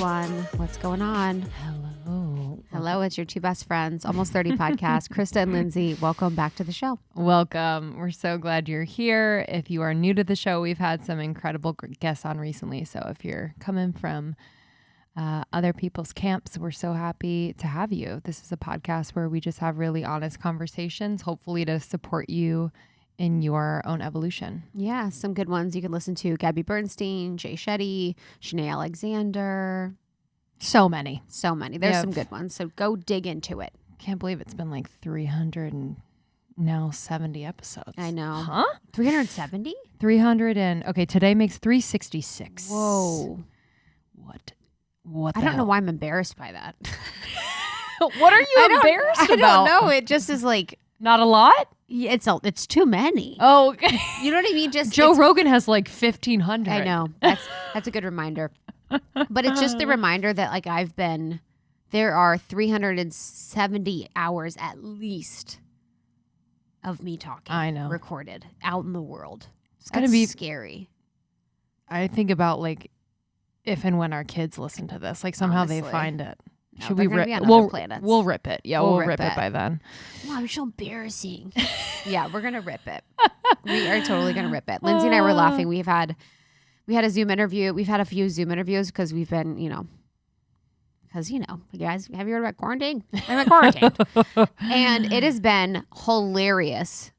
everyone. What's going on? Hello, it's your two best friends, Almost 30 podcast, Krista and Lindsay. Welcome back to the show. Welcome. We're so glad you're here. If you are new to the show, we've had some incredible guests on recently. So if you're coming from other people's camps, we're so happy to have you. This is a podcast where we just have really honest conversations, hopefully to support you in your own evolution. Yeah, some good ones you can listen to. Gabby Bernstein, Jay Shetty, Shanae Alexander. So many. There's some good ones. So go dig into it. Can't believe it's been like 370 episodes. I know. Huh? 370? 300 and, okay, today makes 366. Whoa. What I don't know why I'm embarrassed by that. What are you embarrassed about? I don't know. It just is like. Not a lot? Yeah, it's too many. Oh, okay. You know what I mean? Just Joe Rogan has like 1,500. I know. That's a good reminder. But it's just the reminder that like there are 370 hours at least of me talking. I know. Recorded out in the world. It's going to be scary. I think about like if and when our kids listen to this, like somehow Honestly. they find it. No, Should we rip it? We'll rip it. Yeah, we'll rip it by then. Wow, you're so embarrassing. Yeah, we're going to rip it. We are totally going to rip it. Lindsay and I were laughing. We had a Zoom interview. We've had a few Zoom interviews because we've been, you guys, have you heard about quarantine? I'm in quarantine. And it has been hilarious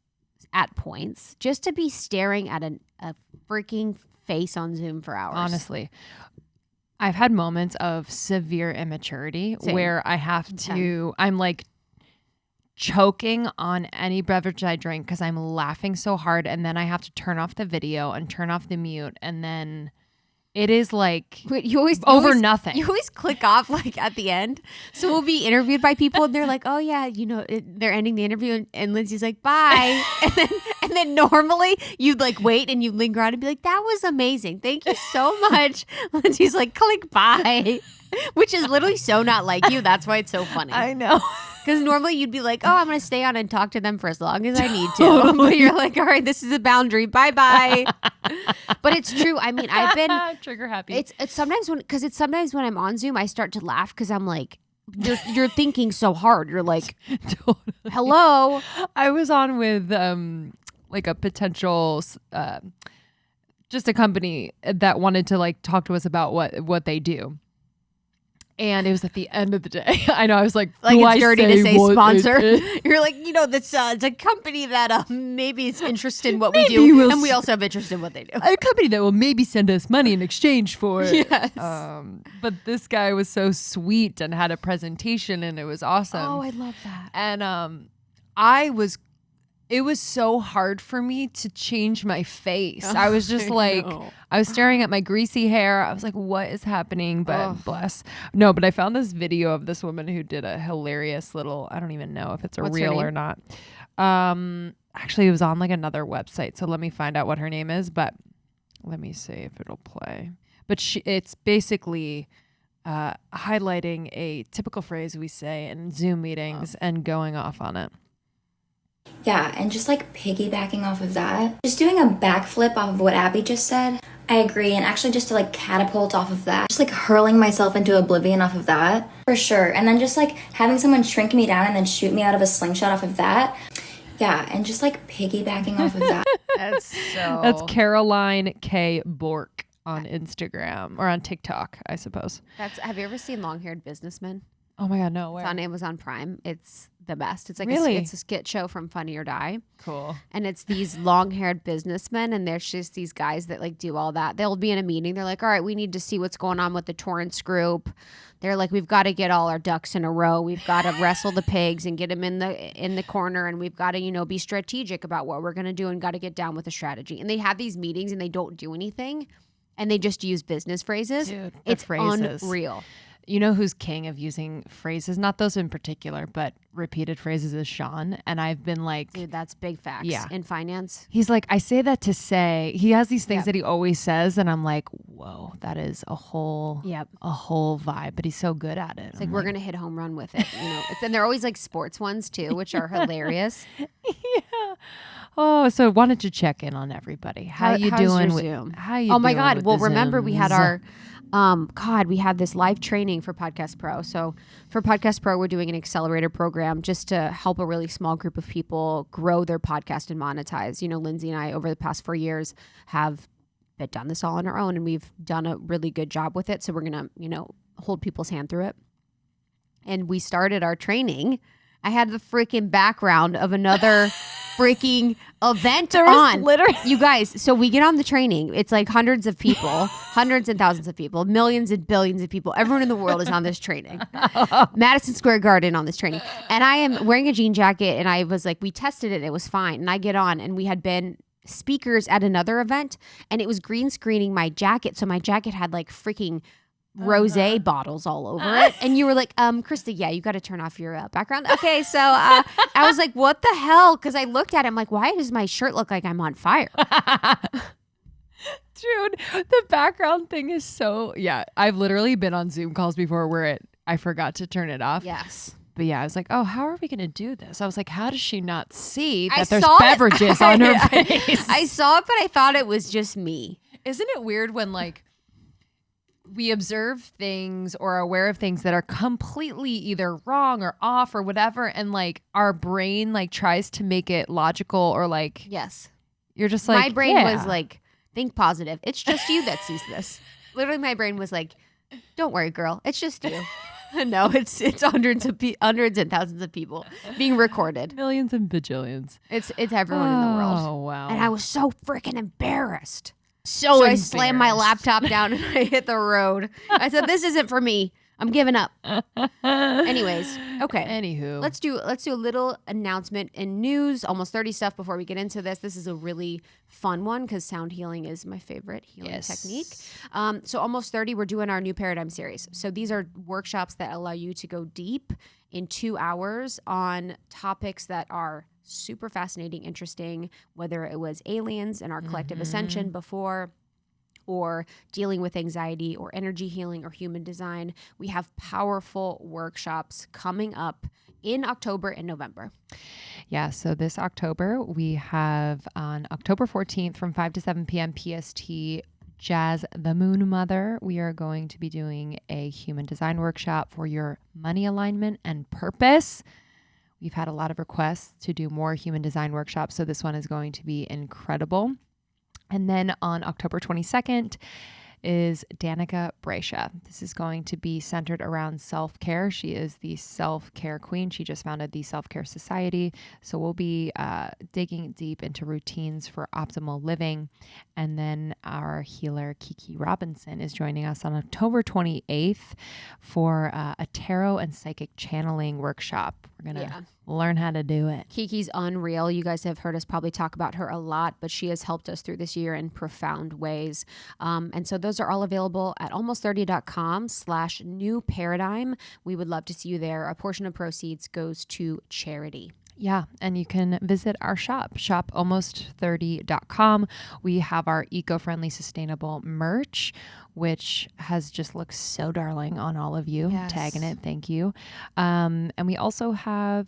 at points just to be staring at a freaking face on Zoom for hours. Honestly. I've had moments of severe immaturity where I have to, I'm like choking on any beverage I drink because I'm laughing so hard, and then I have to turn off the video and turn off the mute, and then it is like nothing. You always click off like at the end. So we'll be interviewed by people and they're like, oh yeah, they're ending the interview and Lindsay's like, bye. and then normally you'd like wait and you linger on and be like, that was amazing. Thank you so much. Lindsay's like, click bye, which is literally so not like you. That's why it's so funny. I know. Because normally you'd be like, oh, I'm going to stay on and talk to them for as long as I need to. But you're like, all right, this is a boundary. Bye-bye. But it's true. I mean, I've been trigger happy. It's sometimes when I'm on Zoom, I start to laugh because I'm like, you're thinking so hard. You're like, hello. I was on with like a potential just a company that wanted to like talk to us about what they do. And it was at the end of the day. I know. I was like it's dirty to say sponsor. You're like, it's a company that maybe is interested in what we do. And we also have interest in what they do. A company that will maybe send us money in exchange for it. Yes. But this guy was so sweet and had a presentation and it was awesome. Oh, I love that. And it was so hard for me to change my face. I was just I was staring at my greasy hair. I was like, what is happening? But bless. No, but I found this video of this woman who did a hilarious little, I don't even know if it's What's reel or not. Actually, it was on like another website. So let me find out what her name is. But let me see if it'll play. But it's basically highlighting a typical phrase we say in Zoom meetings and going off on it. Yeah, and just like piggybacking off of that, just doing a backflip off of what Abby just said. I agree, and actually just to like catapult off of that, just like hurling myself into oblivion off of that, for sure. And then just like having someone shrink me down and then shoot me out of a slingshot off of that. Yeah, and just like piggybacking off of that. That's Caroline K. Bork on Instagram or on TikTok, I suppose. Have you ever seen Long-Haired Businessmen? Oh my God, no. Where? It's on Amazon Prime. It's the best. It's like it's a skit show from Funny or Die. Cool. And it's these long-haired businessmen, and there's just these guys that like do all that. They'll be in a meeting. They're like, all right, we need to see what's going on with the Torrance group. They're like, we've got to get all our ducks in a row. We've got to wrestle the pigs and get them in the corner, and we've got to be strategic about what we're going to do and got to get down with a strategy. And they have these meetings and they don't do anything, and they just use business phrases. Dude, it's phrases. Unreal. You know who's king of using phrases? Not those in particular, but repeated phrases is Sean. And I've been like... Dude, that's big facts. Yeah. In finance. He's like, I say that to say... He has these things that he always says. And I'm like, whoa, that is a whole vibe. But he's so good at it. It's like, we're going to hit home run with it. And they're always like sports ones too, which are hilarious. Yeah. Oh, so wanted to check in on everybody. How you how's doing your with Zoom? How you Oh my doing God. with Well, the remember we had Zooms? our, we had this live training for Podcast Pro. So for Podcast Pro, we're doing an accelerator program just to help a really small group of people grow their podcast and monetize. You know, Lindsay and I, over the past 4 years, have done this all on our own, and we've done a really good job with it. So we're going to, hold people's hand through it. And we started our training. I had the freaking background of another freaking event on. Literally, You guys, so we get on the training. It's like hundreds of people, hundreds and thousands of people, millions and billions of people. Everyone in the world is on this training. Madison Square Garden on this training. And I am wearing a jean jacket, and I was like, we tested it. It was fine. And I get on, and we had been speakers at another event, and it was green screening my jacket. So my jacket had like freaking rosé bottles all over it. And you were like, Krista, yeah, you got to turn off your background. Okay. So I was like, what the hell? Because I looked at it, I'm like, why does my shirt look like I'm on fire? dude, the background thing is so, yeah. I've literally been on Zoom calls before where I forgot to turn it off. Yes. But yeah, I was like, oh, how are we going to do this? I was like, how does she not see I that there's saw it. beverages on her face? I saw it, but I thought it was just me. Isn't it weird when like we observe things or are aware of things that are completely either wrong or off or whatever, and like our brain like tries to make it logical, or like Yes. you're just like, my brain yeah. was like, think positive. It's just you that sees this. Literally, my brain was like, don't worry, girl. It's just you. No, it's hundreds and thousands of people being recorded. millions and bajillions. It's everyone in the world. Oh wow! And I was so freaking embarrassed. so I slammed my embarrassed. laptop down and I hit the road. I said, this isn't for me. I'm giving up. Anyways, okay. Anywho, Let's do a little announcement and news, almost 30 stuff before we get into this. This is a really fun one because sound healing is my favorite healing technique. So almost 30, we're doing our new paradigm series. So these are workshops that allow you to go deep in 2 hours on topics that are super fascinating, interesting, whether it was aliens and our collective ascension before, or dealing with anxiety or energy healing or human design. We have powerful workshops coming up in October and November. yeah. So this October we have on October 14th from 5 to 7 p.m. PST. Jazz the Moon Mother. We are going to be doing a human design workshop for your money alignment and purpose. We've had a lot of requests to do more human design workshops, so this one is going to be incredible. And then on October 22nd is Danica Brescia. This is going to be centered around self-care. She is the self-care queen. She just founded the Self-Care Society. So we'll be digging deep into routines for optimal living. And then our healer, Kiki Robinson, is joining us on October 28th for a tarot and psychic channeling workshop. We're going to learn how to do it. Kiki's unreal. You guys have heard us probably talk about her a lot, but she has helped us through this year in profound ways. And so those are all available at almost30.com/new paradigm. We would love to see you there. A portion of proceeds goes to charity. Yeah, and you can visit our shop almost30.com. We have our eco-friendly, sustainable merch, which has just looked so darling on all of you. Yes. Tagging it, thank you. And we also have,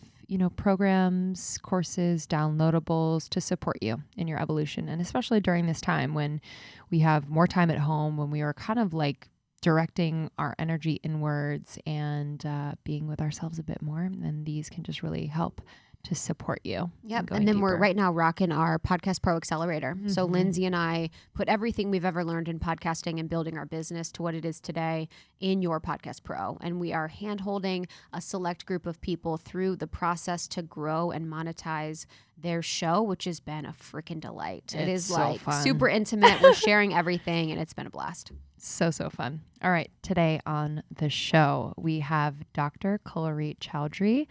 programs, courses, downloadables to support you in your evolution, and especially during this time when we have more time at home, when we are kind of like directing our energy inwards and being with ourselves a bit more. And these can just really help to support you. Yep. And then we're right now rocking our Podcast Pro Accelerator. So Lindsay and I put everything we've ever learned in podcasting and building our business to what it is today in your Podcast Pro. And we are hand-holding a select group of people through the process to grow and monetize their show, which has been a freaking delight. It is so like fun. super intimate. We're sharing everything and it's been a blast. So fun. All right. Today on the show, we have Dr. Kulreet Chaudhary.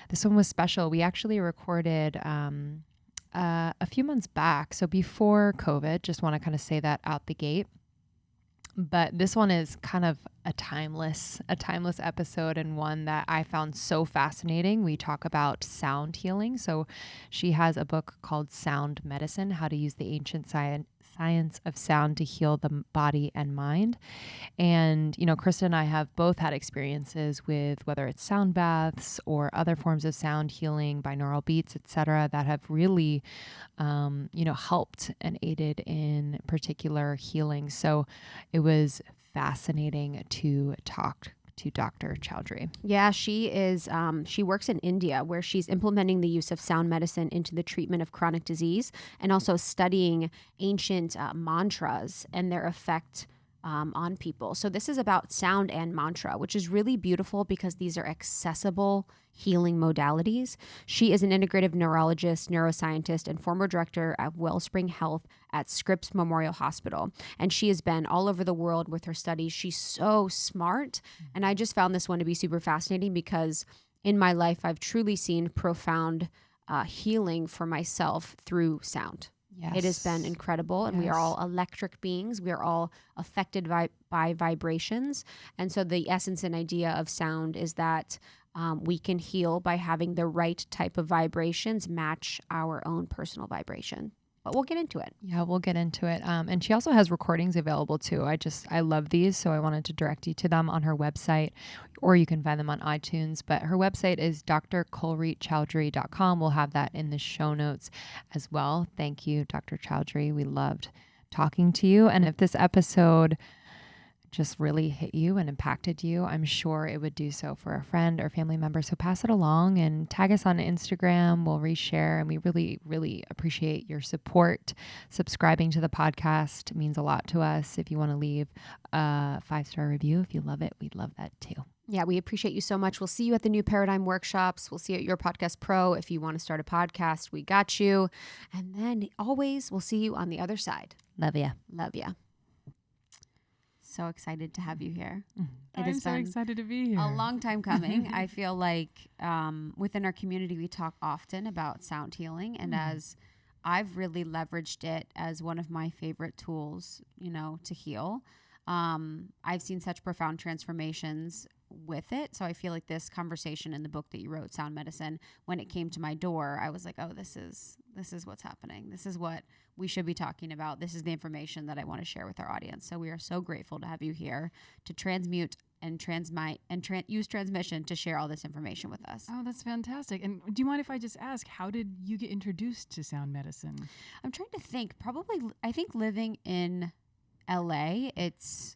This one was special. We actually recorded a few months back. So before COVID, just want to kind of say that out the gate. But this one is kind of a timeless episode, and one that I found so fascinating. We talk about sound healing. So she has a book called Sound Medicine, How to Use the Ancient science of sound to heal the body and mind. And, Krista and I have both had experiences with whether it's sound baths or other forms of sound healing, binaural beats, etc., that have really, helped and aided in particular healing. So it was fascinating to talk to Dr. Chaudhary. Yeah, she is. She works in India, where she's implementing the use of sound medicine into the treatment of chronic disease, and also studying ancient mantras and their effect on people. So this is about sound and mantra, which is really beautiful because these are accessible healing modalities. She is an integrative neurologist, neuroscientist, and former director of Wellspring Health at Scripps Memorial Hospital. And she has been all over the world with her studies. She's so smart. And I just found this one to be super fascinating because in my life, I've truly seen profound healing for myself through sound. Yes. It has been incredible, and we are all electric beings. We are all affected by vibrations. And so the essence and idea of sound is that we can heal by having the right type of vibrations match our own personal vibration. But we'll get into it. Yeah, we'll get into it. And she also has recordings available too. I love these, so I wanted to direct you to them on her website, or you can find them on iTunes. But her website is drkulreetchaudhary.com. We'll have that in the show notes as well. Thank you, Dr. Chaudhary. We loved talking to you. And if this episode just really hit you and impacted you, I'm sure it would do so for a friend or family member. So pass it along and tag us on Instagram. We'll reshare, and we really, really appreciate your support. Subscribing to the podcast means a lot to us. If you want to leave a 5-star review, if you love it, we'd love that too. Yeah, we appreciate you so much. We'll see you at the New Paradigm workshops. We'll see you at Your Podcast Pro. If you want to start a podcast, we got you. And then always, we'll see you on the other side. Love ya. Love ya. So excited to have you here. I'm so excited to be here. A long time coming. I feel like within our community, we talk often about sound healing, and as I've really leveraged it as one of my favorite tools, to heal. I've seen such profound transformations with it. So I feel like this conversation in the book that you wrote, Sound Medicine, when it came to my door, I was like, oh, this is what's happening. This is what we should be talking about. This is the information that I want to share with our audience. So we are so grateful to have you here to transmute and transmit and use transmission to share all this information with us. Oh, that's fantastic. And do you mind if I just ask, how did you get introduced to sound medicine? I'm trying to think. I think living in LA, it's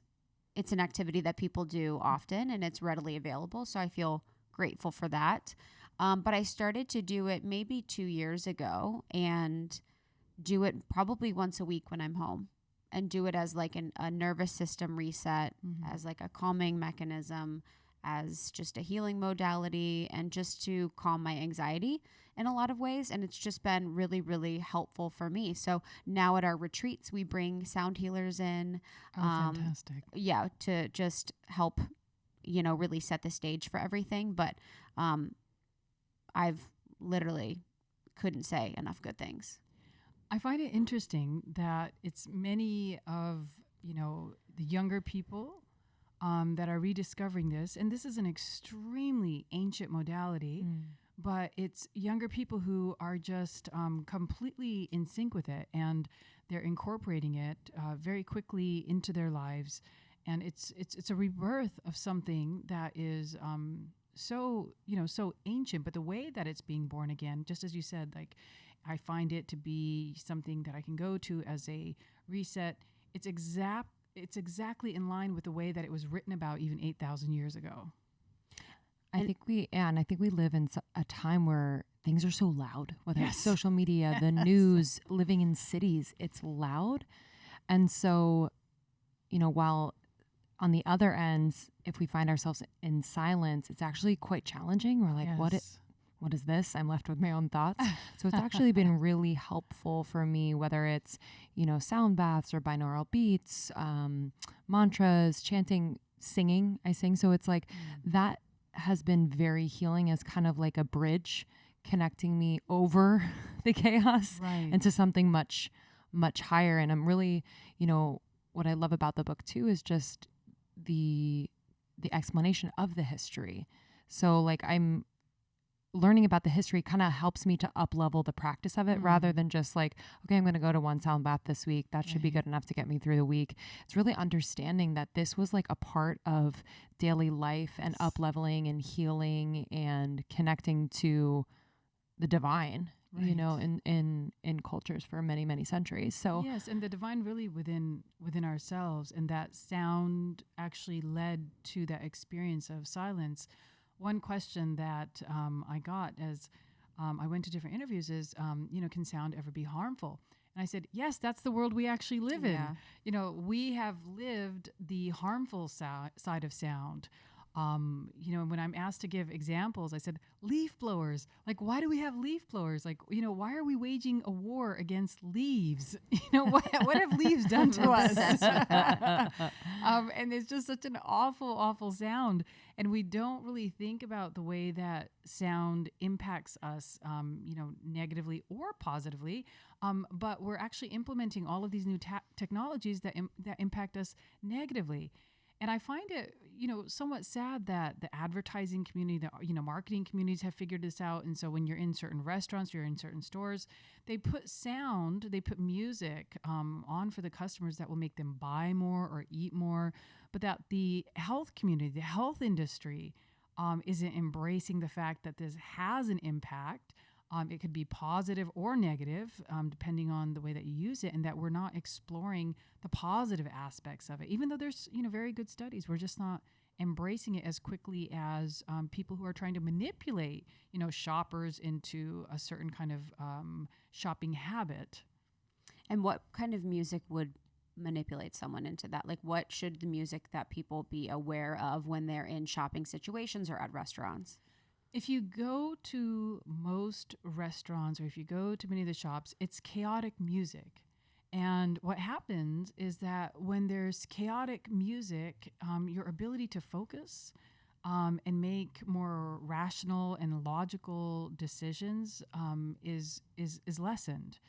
an activity that people do often, and it's readily available. So I feel grateful for that. But I started to do it maybe 2 years ago, and do it probably once a week when I'm home, and do it as like a nervous system reset, as like a calming mechanism, as just a healing modality, and just to calm my anxiety in a lot of ways. And it's just been really, really helpful for me. So now at our retreats, we bring sound healers in. Oh, fantastic. Yeah, to just help, really set the stage for everything. But I've literally couldn't say enough good things. I find it interesting that it's many of, the younger people that are rediscovering this. And this is an extremely ancient modality, but it's younger people who are just completely in sync with it, and they're incorporating it very quickly into their lives. And it's a rebirth of something that is so ancient, but the way that it's being born again, just as you said, like, I find it to be something that I can go to as a reset. It's exactly in line with the way that it was written about even 8,000 years ago. I think we live in a time where things are so loud, whether it's social media, the news, living in cities, it's loud. And so, while on the other ends, if we find ourselves in silence, it's actually quite challenging. We're like, what is this? I'm left with my own thoughts. So it's actually been really helpful for me, whether it's, sound baths or binaural beats, mantras, chanting, singing. I sing. So it's like that has been very healing as kind of like a bridge connecting me over the chaos into something much, much higher. And I'm really, what I love about the book too is just the explanation of the history. So like I'm learning about the history kind of helps me to up level the practice of it rather than just like, okay, I'm going to go to one sound bath this week. That should be good enough to get me through the week. It's really understanding that this was like a part of daily life and up leveling and healing and connecting to the divine, you know, in cultures for many, many centuries. So yes, and the divine really within ourselves, and that sound actually led to that experience of silence. One question that I got as I went to different interviews is, you know, can sound ever be harmful? And I said, yes, that's the world we actually live in. You know, we have lived the harmful side of sound. You know, when I'm asked to give examples, I said, leaf blowers. Like, why do we have leaf blowers? Like, you know, why are we waging a war against leaves? You know, what have leaves done to us? And it's just such an awful, awful sound. And we don't really think about the way that sound impacts us, you know, negatively or positively. But we're actually implementing all of these new technologies that impact us negatively. And I find it, you know, somewhat sad that the advertising community, the, you know, marketing communities have figured this out. And so when you're in certain restaurants, you're in certain stores, they put sound, they put music on for the customers that will make them buy more or eat more. But that the health community, the health industry isn't embracing the fact that this has an impact. It could be positive or negative, depending on the way that you use it, and that we're not exploring the positive aspects of it. Even though there's, you know, very good studies, we're just not embracing it as quickly as people who are trying to manipulate, you know, shoppers into a certain kind of shopping habit. And what kind of music would manipulate someone into that? Like, what should the music that people be aware of when they're in shopping situations or at restaurants? If you go to most restaurants or if you go to many of the shops, it's chaotic music. And what happens is that when there's chaotic music, your ability to focus and make more rational and logical decisions is lessened.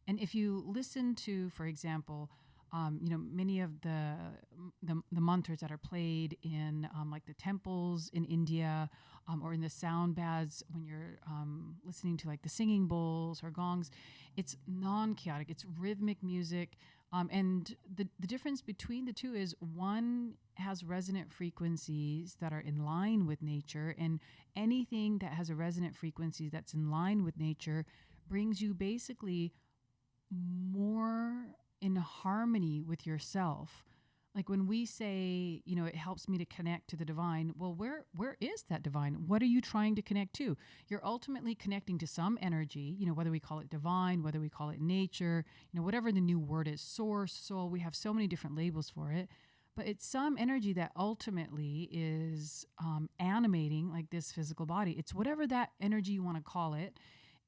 And if you listen to, for example, you know, many of the mantras that are played in like the temples in India or in the sound baths when you're listening to like the singing bowls or gongs, it's non-chaotic, it's rhythmic music. And the difference between the two is one has resonant frequencies that are in line with nature, and anything that has a resonant frequency that's in line with nature brings you basically more in harmony with yourself. Like when we say, you know, it helps me to connect to the divine, well, where is that divine? What are you trying to connect to? You're ultimately connecting to some energy, you know, whether we call it divine, whether we call it nature, you know, whatever the new word is, source, soul, we have so many different labels for it. But it's some energy that ultimately is animating like this physical body. It's whatever that energy you want to call it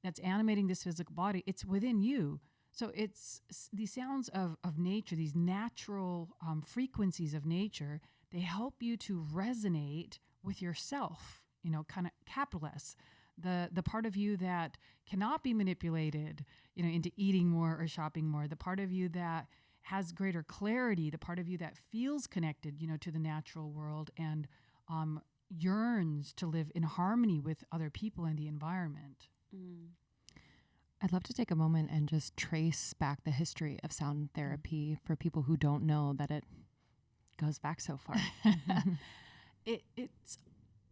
that's animating this physical body. It's within you. So it's these sounds of nature, these natural frequencies of nature, they help you to resonate with yourself, you know, kind of capital S, the part of you that cannot be manipulated, you know, into eating more or shopping more, the part of you that has greater clarity, the part of you that feels connected, you know, to the natural world and yearns to live in harmony with other people and the environment. Mm. I'd love to take a moment and just trace back the history of sound therapy for people who don't know that it goes back so far. It's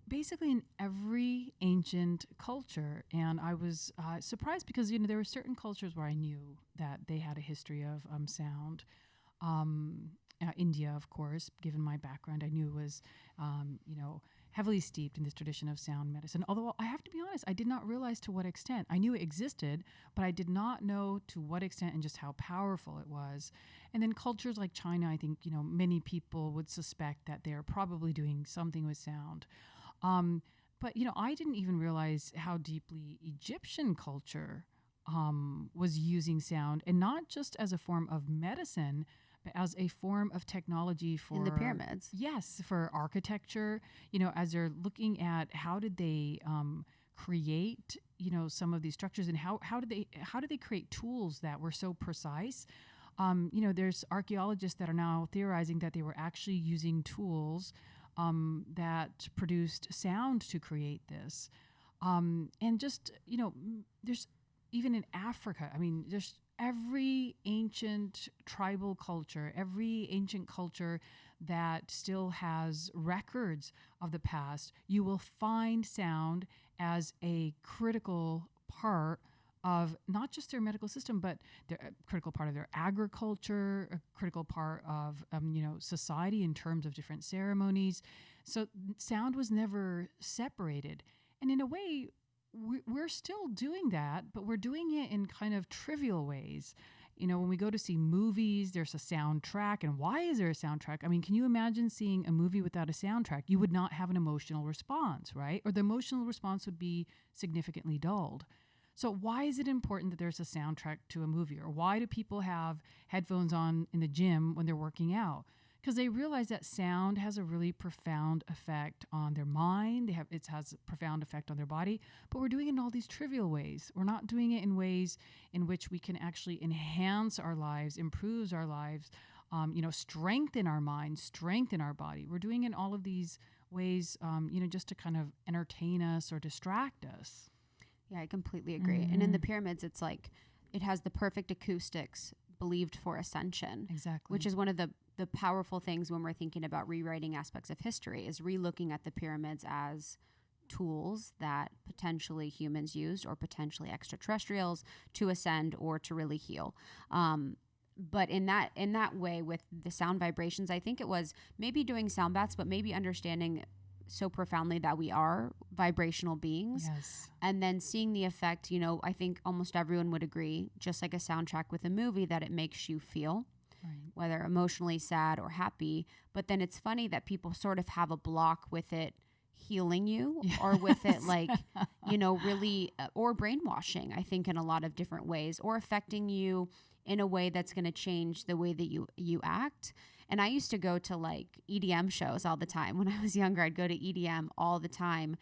basically in every ancient culture. And I was surprised because, you know, there were certain cultures where I knew that they had a history of sound. India, of course, given my background, I knew it was, you know, heavily steeped in this tradition of sound medicine. Although I have to be honest, I did not realize to what extent. I knew it existed, but I did not know to what extent and just how powerful it was. And then cultures like China, I think, you know, many people would suspect that they're probably doing something with sound. But, you know, I didn't even realize how deeply Egyptian culture was using sound, and not just as a form of medicine, but as a form of technology for In the pyramids. Yes, for architecture. You know, as they're looking at how did they create, you know, some of these structures, and how did they create tools that were so precise. You know, there's archaeologists that are now theorizing that they were actually using tools that produced sound to create this. And just, there's even in Africa, I mean, there's every ancient tribal culture, every ancient culture that still has records of the past, you will find sound as a critical part of not just their medical system, but a critical part of their agriculture, a critical part of society in terms of different ceremonies. So sound was never separated. And in a way, we're still doing that, but we're doing it in kind of trivial ways. When we go to see movies, there's a soundtrack. And why is there a soundtrack? I mean, can you imagine seeing a movie without a soundtrack? You would not have an emotional response, right? Or the emotional response would be significantly dulled. So why is it important that there's a soundtrack to a movie? Or why do people have headphones on in the gym when they're working out? Because they realize that sound has a really profound effect on their mind. It has a profound effect on their body. But we're doing it in all these trivial ways. We're not doing it in ways in which we can actually enhance our lives, improve our lives, strengthen our mind, strengthen our body. We're doing it in all of these ways, just to kind of entertain us or distract us. Yeah, I completely agree. And in the pyramids, it's like it has the perfect acoustics believed for ascension. Exactly. Which is one of the powerful things when we're thinking about rewriting aspects of history, is relooking at the pyramids as tools that potentially humans used, or potentially extraterrestrials, to ascend or to really heal. But in that way, with the sound vibrations, I think it was maybe doing sound baths, but maybe understanding so profoundly that we are vibrational beings. Yes. And then seeing the effect, I think almost everyone would agree, just like a soundtrack with a movie, that it makes you feel, right, whether emotionally sad or happy. But then it's funny that people sort of have a block with it healing you, or with it really, or brainwashing, I think, in a lot of different ways, or affecting you in a way that's going to change the way that you act. And I used to go to like EDM shows all the time. When I was younger, I'd go to EDM all the time.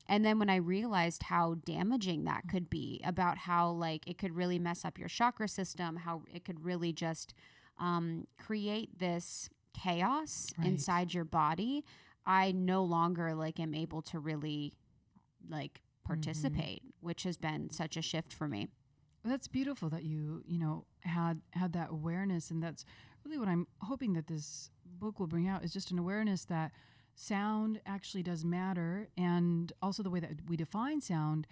And then when I realized how damaging that could be, about how like it could really mess up your chakra system, how it could really just create this chaos inside your body, I no longer am able to really participate, which has been such a shift for me. Well, that's beautiful that you had that awareness, and that's really what I'm hoping that this book will bring out, is just an awareness that sound actually does matter, and also the way that we define sound.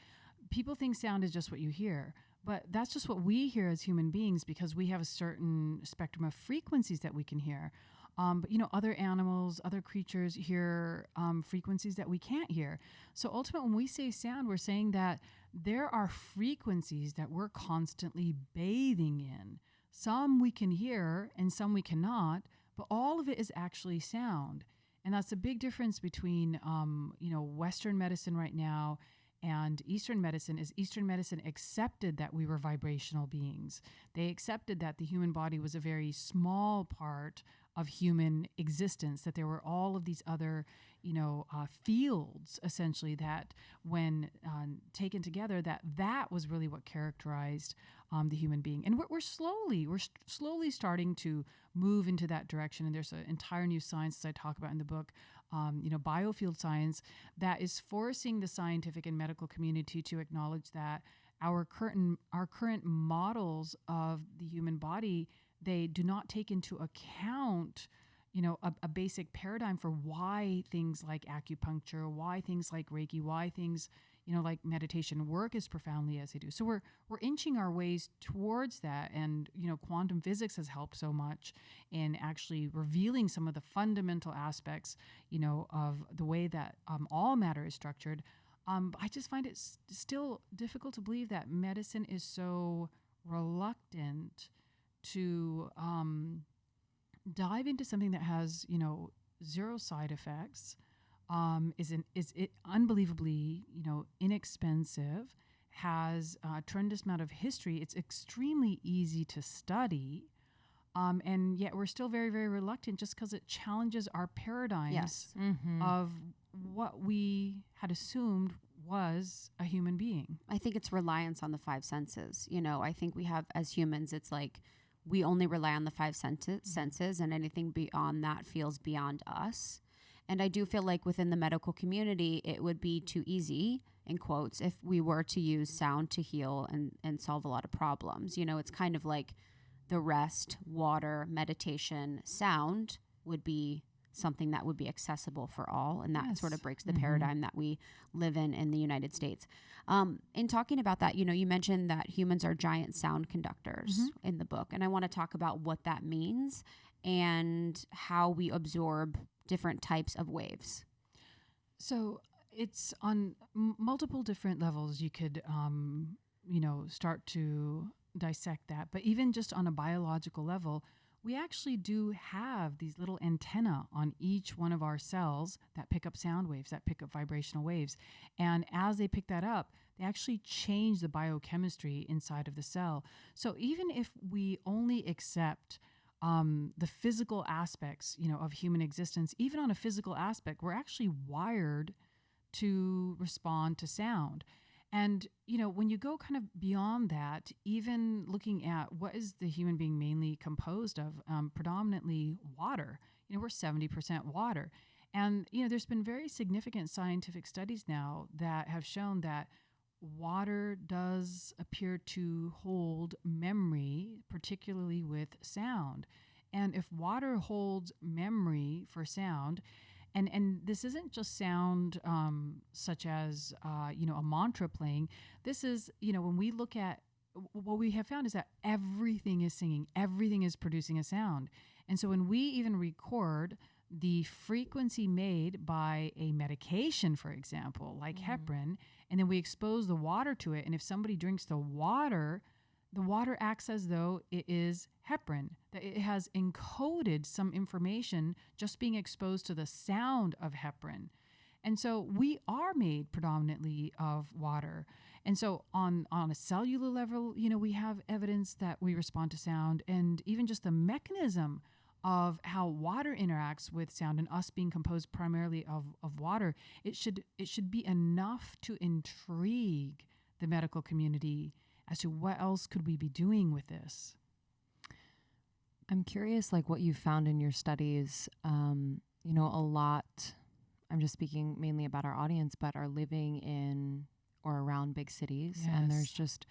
People think sound is just what you hear, but that's just what we hear as human beings, because we have a certain spectrum of frequencies that we can hear. But other animals, other creatures hear frequencies that we can't hear. So ultimately, when we say sound, we're saying that there are frequencies that we're constantly bathing in. Some we can hear and some we cannot, but all of it is actually sound. And that's a big difference between, Western medicine right now and Eastern medicine. Is Eastern medicine accepted that we were vibrational beings. They accepted that the human body was a very small part of human existence, that there were all of these other, fields, essentially, that when taken together, that was really what characterized the human being. And we're slowly starting to move into that direction. And there's an entire new science, as I talk about in the book, biofield science, that is forcing the scientific and medical community to acknowledge that our current models of the human body, they do not take into account, a basic paradigm for why things like acupuncture, why things like Reiki, why things, like meditation work as profoundly as they do. So we're inching our ways towards that. And, quantum physics has helped so much in actually revealing some of the fundamental aspects, of the way that all matter is structured. I just find it still difficult to believe that medicine is so reluctant to dive into something that has, zero side effects, is it unbelievably, inexpensive, has a tremendous amount of history. It's extremely easy to study. And yet we're still very, very reluctant, just because it challenges our paradigms of what we had assumed was a human being. I think it's reliance on the five senses. I think we have, as humans, it's like we only rely on the five senses, and anything beyond that feels beyond us. And I do feel like within the medical community, it would be too easy in quotes, if we were to use sound to heal and solve a lot of problems. You know, it's kind of like the rest, water, meditation, sound would be something that would be accessible for all. And that sort of breaks the paradigm that we live in the United States. In talking about that, you know, you mentioned that humans are giant sound conductors in the book. And I want to talk about what that means and how we absorb different types of waves. So it's on multiple different levels. You could, start to dissect that. But even just on a biological level, we actually do have these little antennae on each one of our cells that pick up sound waves, that pick up vibrational waves. And as they pick that up, they actually change the biochemistry inside of the cell. So even if we only accept the physical aspects, of human existence, even on a physical aspect, we're actually wired to respond to sound. And, when you go kind of beyond that, even looking at what is the human being mainly composed of, predominantly water, we're 70% water. And, there's been very significant scientific studies now that have shown that water does appear to hold memory, particularly with sound. And if water holds memory for sound, and this isn't just sound such as, a mantra playing. This is, when we look at what we have found is that everything is singing, everything is producing a sound. And so when we even record the frequency made by a medication, for example, like heparin, and then we expose the water to it, and if somebody drinks the water acts as though it is heparin, that it has encoded some information just being exposed to the sound of heparin. And so we are made predominantly of water. And so on a cellular level, we have evidence that we respond to sound, and even just the mechanism of how water interacts with sound and us being composed primarily of water, it should be enough to intrigue the medical community as to what else could we be doing with this. I'm curious, like what you found in your studies, a lot, I'm just speaking mainly about our audience, but are living in or around big cities. Yes. And there's just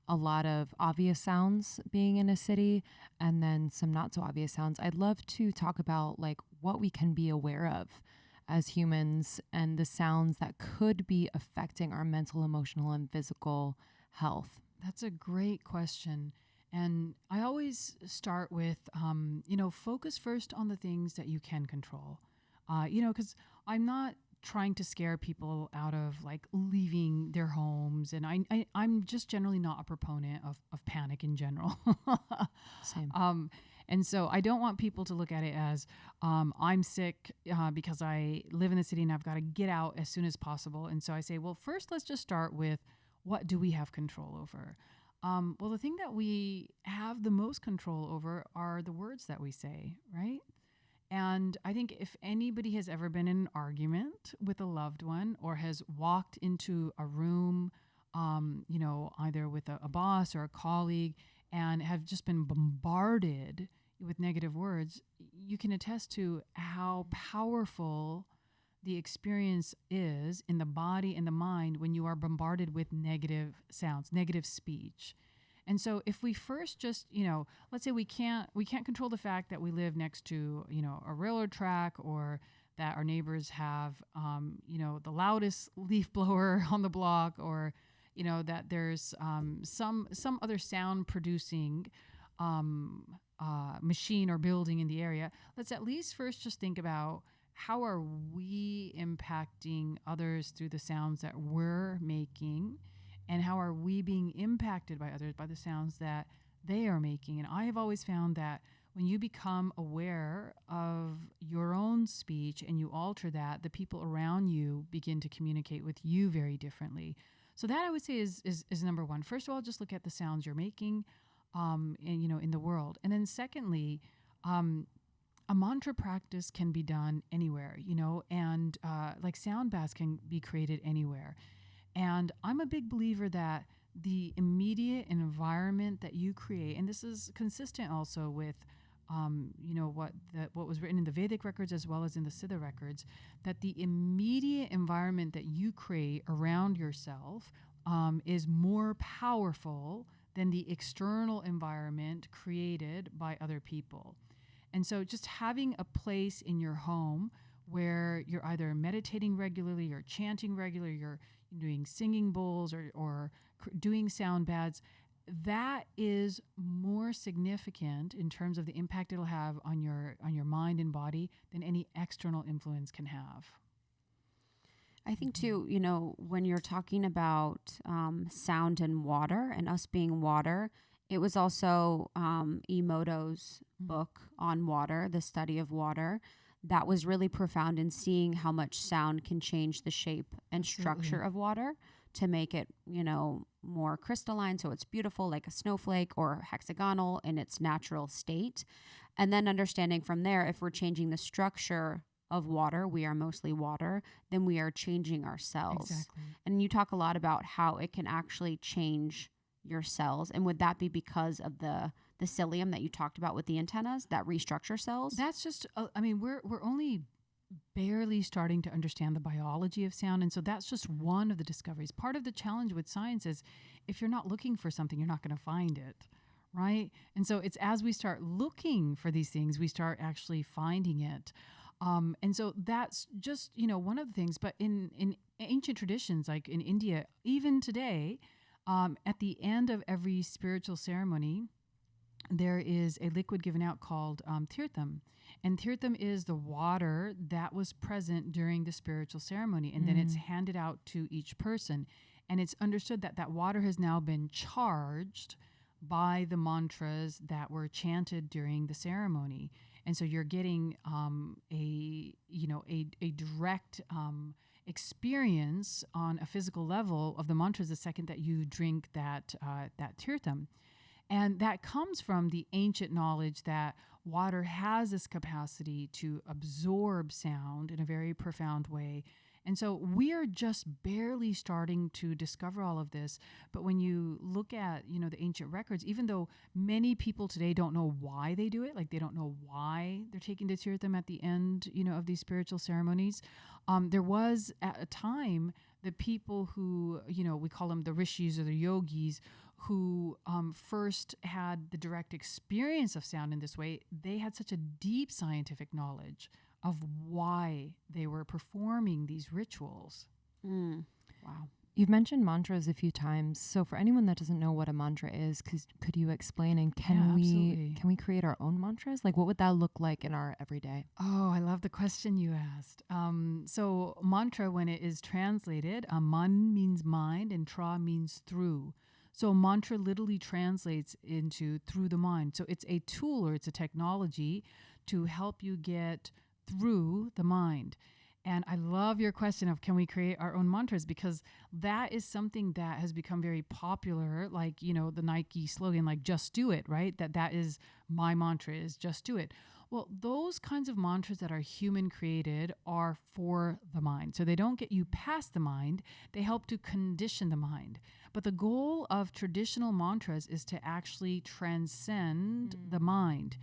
a lot of obvious sounds being in a city and then some not so obvious sounds. I'd love to talk about like what we can be aware of as humans and the sounds that could be affecting our mental, emotional, and physical health. That's a great question. And I always start with, focus first on the things that you can control. Because I'm not trying to scare people out of like leaving their homes. And I'm just generally not a proponent of panic in general. Same. And so I don't want people to look at it as I'm sick because I live in the city and I've got to get out as soon as possible. And so I say, well, first let's just start with what do we have control over? Well, the thing that we have the most control over are the words that we say, right? And I think if anybody has ever been in an argument with a loved one or has walked into a room, either with a boss or a colleague and have just been bombarded with negative words, you can attest to how powerful the experience is in the body and the mind when you are bombarded with negative sounds, negative speech. And so if we first just, let's say we can't control the fact that we live next to, a railroad track, or that our neighbors have, the loudest leaf blower on the block, or, that there's some other sound producing machine or building in the area. Let's at least first just think about, how are we impacting others through the sounds that we're making? And how are we being impacted by others by the sounds that they are making? And I have always found that when you become aware of your own speech and you alter that, the people around you begin to communicate with you very differently. So that I would say is number one. First of all, just look at the sounds you're making in the world. And then secondly, a mantra practice can be done anywhere, and like sound baths can be created anywhere. And I'm a big believer that the immediate environment that you create, and this is consistent also with what was written in the Vedic records as well as in the Siddha records, that the immediate environment that you create around yourself is more powerful than the external environment created by other people. And so just having a place in your home where you're either meditating regularly or chanting regularly, you're doing singing bowls or doing sound baths, that is more significant in terms of the impact it'll have on your mind and body than any external influence can have. I think too, when you're talking about sound and water and us being water, it was also Emoto's book on water, the study of water, that was really profound in seeing how much sound can change the shape and structure of water to make it, more crystalline, so it's beautiful like a snowflake, or hexagonal in its natural state. And then understanding from there, if we're changing the structure of water, we are mostly water, then we are changing our cells. Exactly. And you talk a lot about how it can actually change your cells. And would that be because of the psyllium that you talked about with the antennas that restructure cells? That's just, we're only barely starting to understand the biology of sound. And so that's just one of the discoveries. Part of the challenge with science is if you're not looking for something, you're not going to find it, right? And so it's as we start looking for these things, we start actually finding it. And so that's just, one of the things. But in ancient traditions, like in India, even today, at the end of every spiritual ceremony, there is a liquid given out called tirtham. And tirtham is the water that was present during the spiritual ceremony. And then it's handed out to each person. And it's understood that that water has now been charged by the mantras that were chanted during the ceremony. And so you're getting a direct experience on a physical level of the mantras the second that you drink that tirtham. And that comes from the ancient knowledge that water has this capacity to absorb sound in a very profound way. And so we are just barely starting to discover all of this. But when you look at, the ancient records, even though many people today don't know why they do it, like they don't know why they're taking the tirtham at the end, of these spiritual ceremonies, there was at a time the people who, we call them the rishis or the yogis, who first had the direct experience of sound in this way. They had such a deep scientific knowledge of why they were performing these rituals. Wow. You've mentioned mantras a few times. So for anyone that doesn't know what a mantra is, could you explain, and can we create our own mantras? Like, what would that look like in our everyday? Oh, I love the question you asked. So mantra, when it is translated, man means mind and tra means through. So mantra literally translates into through the mind. So it's a tool or it's a technology to help you get through the mind. And I love your question of can we create our own mantras, because that is something that has become very popular, like, the Nike slogan, like just do it, right? That is my mantra, is just do it. Well, those kinds of mantras that are human created are for the mind. So they don't get you past the mind, they help to condition the mind. But the goal of traditional mantras is to actually transcend the mind.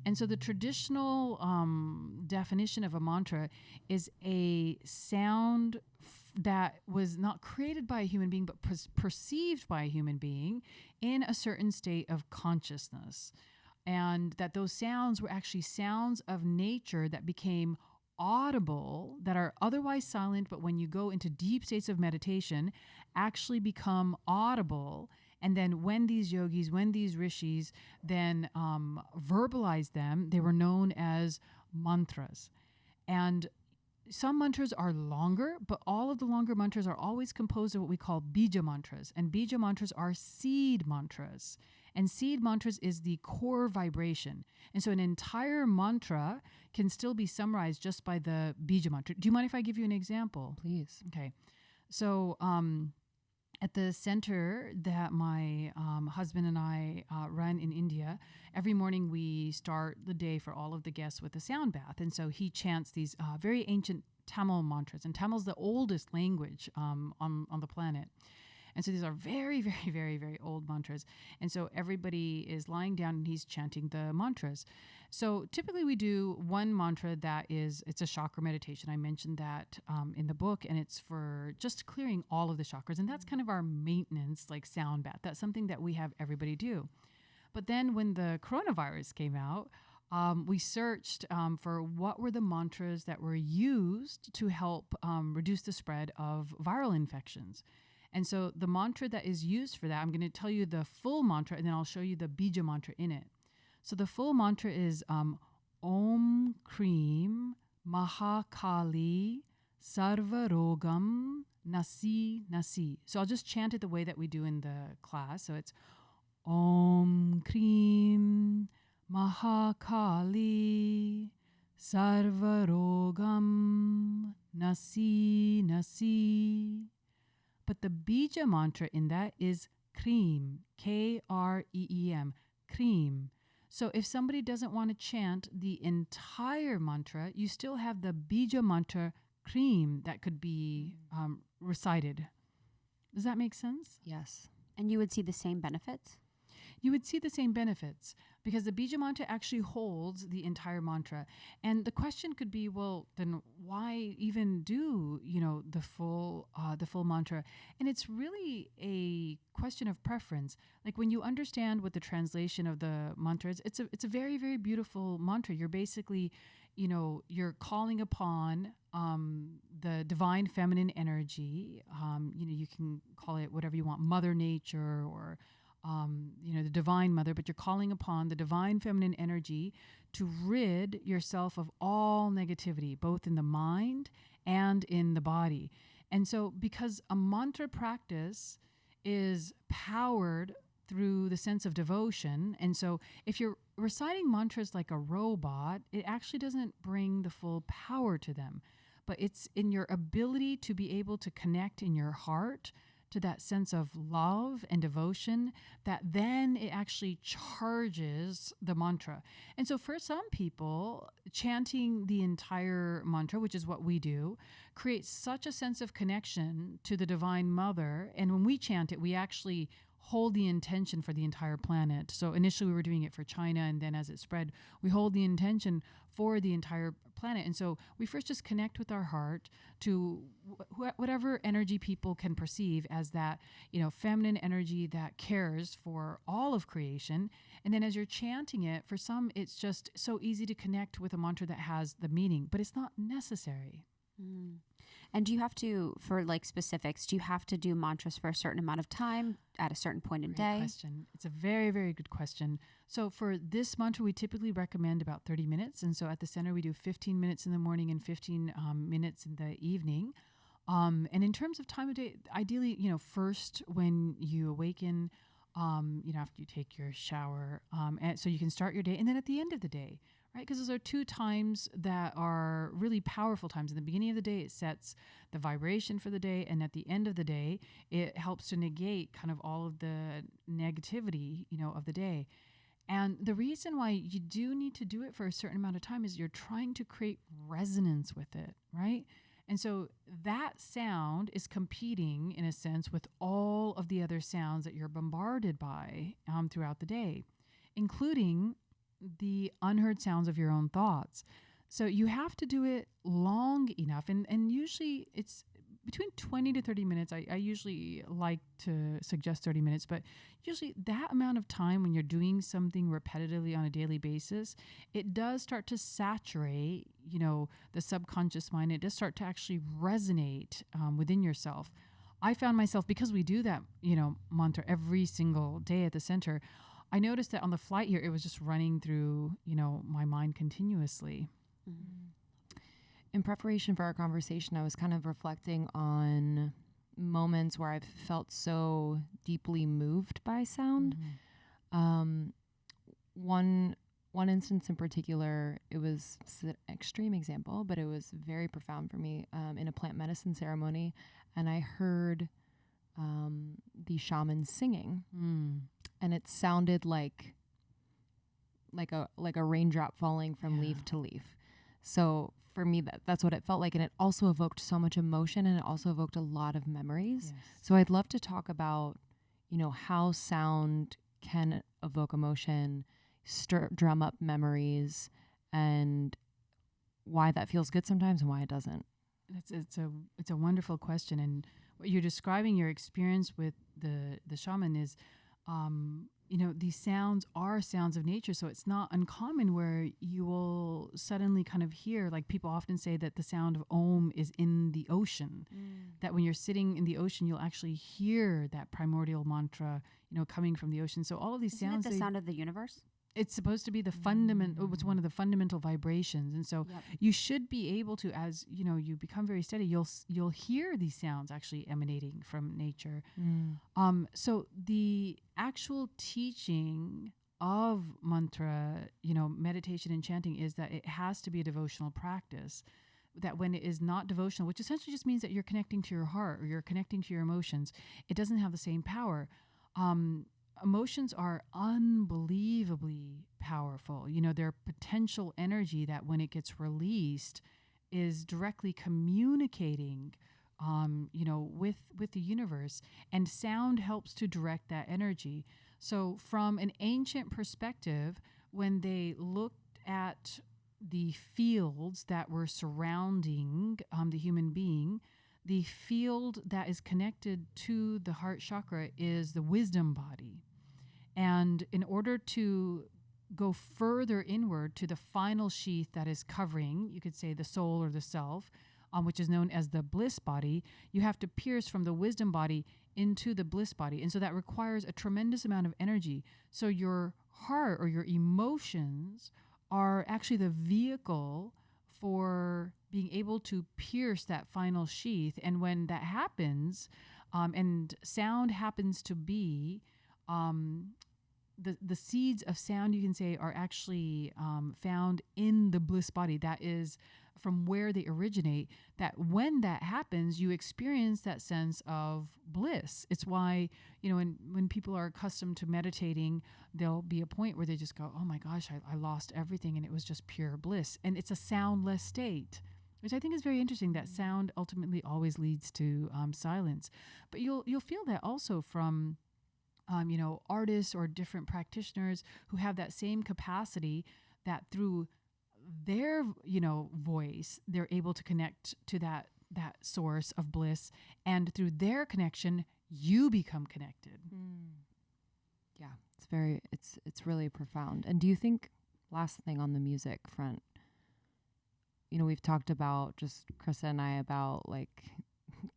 And so the traditional definition of a mantra is a sound that was not created by a human being, but perceived by a human being in a certain state of consciousness. And that those sounds were actually sounds of nature that became audible, that are otherwise silent, but when you go into deep states of meditation, actually become audible. And then when these yogis, when these rishis then verbalized them, they were known as mantras. And some mantras are longer, but all of the longer mantras are always composed of what we call Bija Mantras. And Bija Mantras are seed mantras. And seed mantras is the core vibration. And so an entire mantra can still be summarized just by the Bija Mantra. Do you mind if I give you an example? Please. Okay. So at the center that my husband and I run in India, every morning we start the day for all of the guests with a sound bath. And so he chants these very ancient Tamil mantras. And Tamil is the oldest language on the planet. And so these are very, very, very, very old mantras. And so everybody is lying down and he's chanting the mantras. So typically we do one mantra it's a chakra meditation. I mentioned that in the book, and it's for just clearing all of the chakras. And that's kind of our maintenance, like sound bath. That's something that we have everybody do. But then when the coronavirus came out, we searched for what were the mantras that were used to help reduce the spread of viral infections. And so the mantra that is used for that, I'm going to tell you the full mantra, and then I'll show you the Bija mantra in it. So the full mantra is Om Kreem Mahakali Sarvarogam Nasi Nasi. So I'll just chant it the way that we do in the class. So it's Om Kreem Mahakali Sarvarogam Nasi Nasi. But the Bija mantra in that is Kreem, Kreem, Kreem. So if somebody doesn't want to chant the entire mantra, you still have the Bija mantra Kreem that could be recited. Does that make sense? Yes. And you would see the same benefits? You would see the same benefits because the Bija mantra actually holds the entire mantra. And the question could be, well, then why even do, the full mantra? And it's really a question of preference. Like when you understand what the translation of the mantra is, it's a very, very beautiful mantra. You're basically, you're calling upon the divine feminine energy. You can call it whatever you want, Mother Nature or the divine mother, but you're calling upon the divine feminine energy to rid yourself of all negativity, both in the mind and in the body. And so because a mantra practice is powered through the sense of devotion, and so if you're reciting mantras like a robot, it actually doesn't bring the full power to them, but it's in your ability to be able to connect in your heart to that sense of love and devotion, that then it actually charges the mantra. And so for some people, chanting the entire mantra, which is what we do, creates such a sense of connection to the Divine Mother. And when we chant it, we actually hold the intention for the entire planet. So initially we were doing it for China, and then as it spread, we hold the intention for the entire planet. And so we first just connect with our heart to whatever energy people can perceive as that, feminine energy that cares for all of creation. And then as you're chanting it, for some, it's just so easy to connect with a mantra that has the meaning, but it's not necessary. Mm. And do you have to, for like specifics, do you have to do mantras for a certain amount of time at a certain point in day? Great question. It's a very, very good question. So for this mantra, we typically recommend about 30 minutes. And so at the center, we do 15 minutes in the morning and 15 minutes in the evening. And in terms of time of day, ideally, first when you awaken, after you take your shower, and so you can start your day, and then at the end of the day, right? Because those are two times that are really powerful times. In the beginning of the day, it sets the vibration for the day. And at the end of the day, it helps to negate kind of all of the negativity, of the day. And the reason why you do need to do it for a certain amount of time is you're trying to create resonance with it, right? And so that sound is competing, in a sense, with all of the other sounds that you're bombarded by throughout the day, including the unheard sounds of your own thoughts. So you have to do it long enough. And usually it's between 20 to 30 minutes. I usually like to suggest 30 minutes, but usually that amount of time when you're doing something repetitively on a daily basis, it does start to saturate, the subconscious mind. It does start to actually resonate within yourself. I found myself, because we do that, mantra every single day at the center, I noticed that on the flight here, it was just running through, my mind continuously. Mm-hmm. In preparation for our conversation, I was kind of reflecting on moments where I've felt so deeply moved by sound. Mm-hmm. One instance in particular, it's an extreme example, but it was very profound for me in a plant medicine ceremony, and I heard the shaman singing. Mm. And it sounded like a raindrop falling from leaf to leaf. So for me, that's what it felt like. And it also evoked so much emotion, and it also evoked a lot of memories. Yes. So I'd love to talk about, how sound can evoke emotion, drum up memories, and why that feels good sometimes and why it doesn't. It's a wonderful question, and what you're describing, your experience with the shaman is, these sounds are sounds of nature, so it's not uncommon where you will suddenly kind of hear, like people often say that the sound of Om is in the ocean, that when you're sitting in the ocean, you'll actually hear that primordial mantra, coming from the ocean. So all of these Isn't sounds, it the sound of the universe? it's supposed to be the fundamental, it's one of the fundamental vibrations. And so you should be able to, as you become very steady, you'll hear these sounds actually emanating from nature. So the actual teaching of mantra, meditation and chanting, is that it has to be a devotional practice. That when it is not devotional, which essentially just means that you're connecting to your heart or you're connecting to your emotions, it doesn't have the same power. Emotions are unbelievably powerful. Their potential energy that when it gets released is directly communicating, with the universe, and sound helps to direct that energy. So from an ancient perspective, when they looked at the fields that were surrounding the human being, the field that is connected to the heart chakra is the wisdom body. And in order to go further inward to the final sheath that is covering, you could say, the soul or the self, which is known as the bliss body, you have to pierce from the wisdom body into the bliss body. And so that requires a tremendous amount of energy. So your heart or your emotions are actually the vehicle for being able to pierce that final sheath. And when that happens, and sound happens to be, the seeds of sound, you can say, are actually found in the bliss body. That is from where they originate. That when that happens, you experience that sense of bliss. It's why, when people are accustomed to meditating, there'll be a point where they just go, oh my gosh, I lost everything, and it was just pure bliss. And it's a soundless state, which I think is very interesting, that sound ultimately always leads to silence. But you'll feel that also from artists or different practitioners who have that same capacity, that through their, voice, they're able to connect to that source of bliss. And through their connection, you become connected. Yeah, it's really profound. And do you think, last thing on the music front, we've talked about, just Krista and I, about like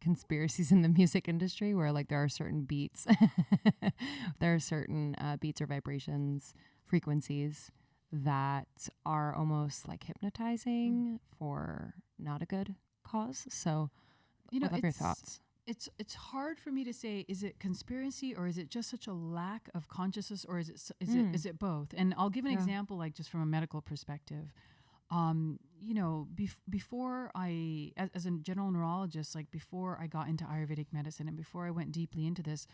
conspiracies in the music industry where like there are certain beats there are certain beats or vibrations, frequencies that are almost like hypnotizing for not a good cause. So I'd love your thoughts. It's hard for me to say, is it conspiracy or is it just such a lack of consciousness, or is it both? And I'll give an example, like just from a medical perspective. Before I, as a general neurologist, like before I got into Ayurvedic medicine and before I went deeply into this,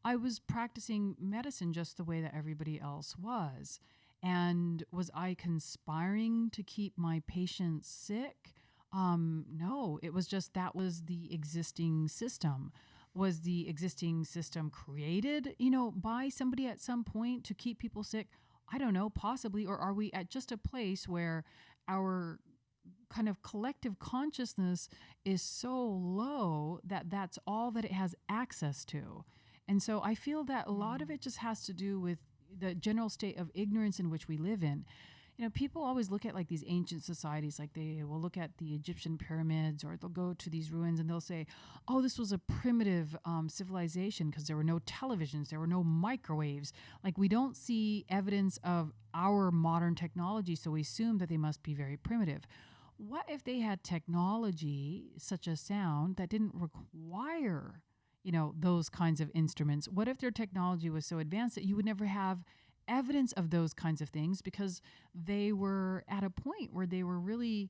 I was practicing medicine just the way that everybody else was. And was I conspiring to keep my patients sick? No, it was just, that was the existing system. Was the existing system created, by somebody at some point to keep people sick? I don't know, possibly. Or are we at just a place where our kind of collective consciousness is so low that that's all that it has access to? And so I feel that a lot of it just has to do with the general state of ignorance in which we live in. People always look at like these ancient societies, like they will look at the Egyptian pyramids, or they'll go to these ruins and they'll say, oh, this was a primitive civilization because there were no televisions, there were no microwaves. Like, we don't see evidence of our modern technology, so we assume that they must be very primitive. What if they had technology such as sound that didn't require, those kinds of instruments? What if their technology was so advanced that you would never have evidence of those kinds of things, because they were at a point where they were really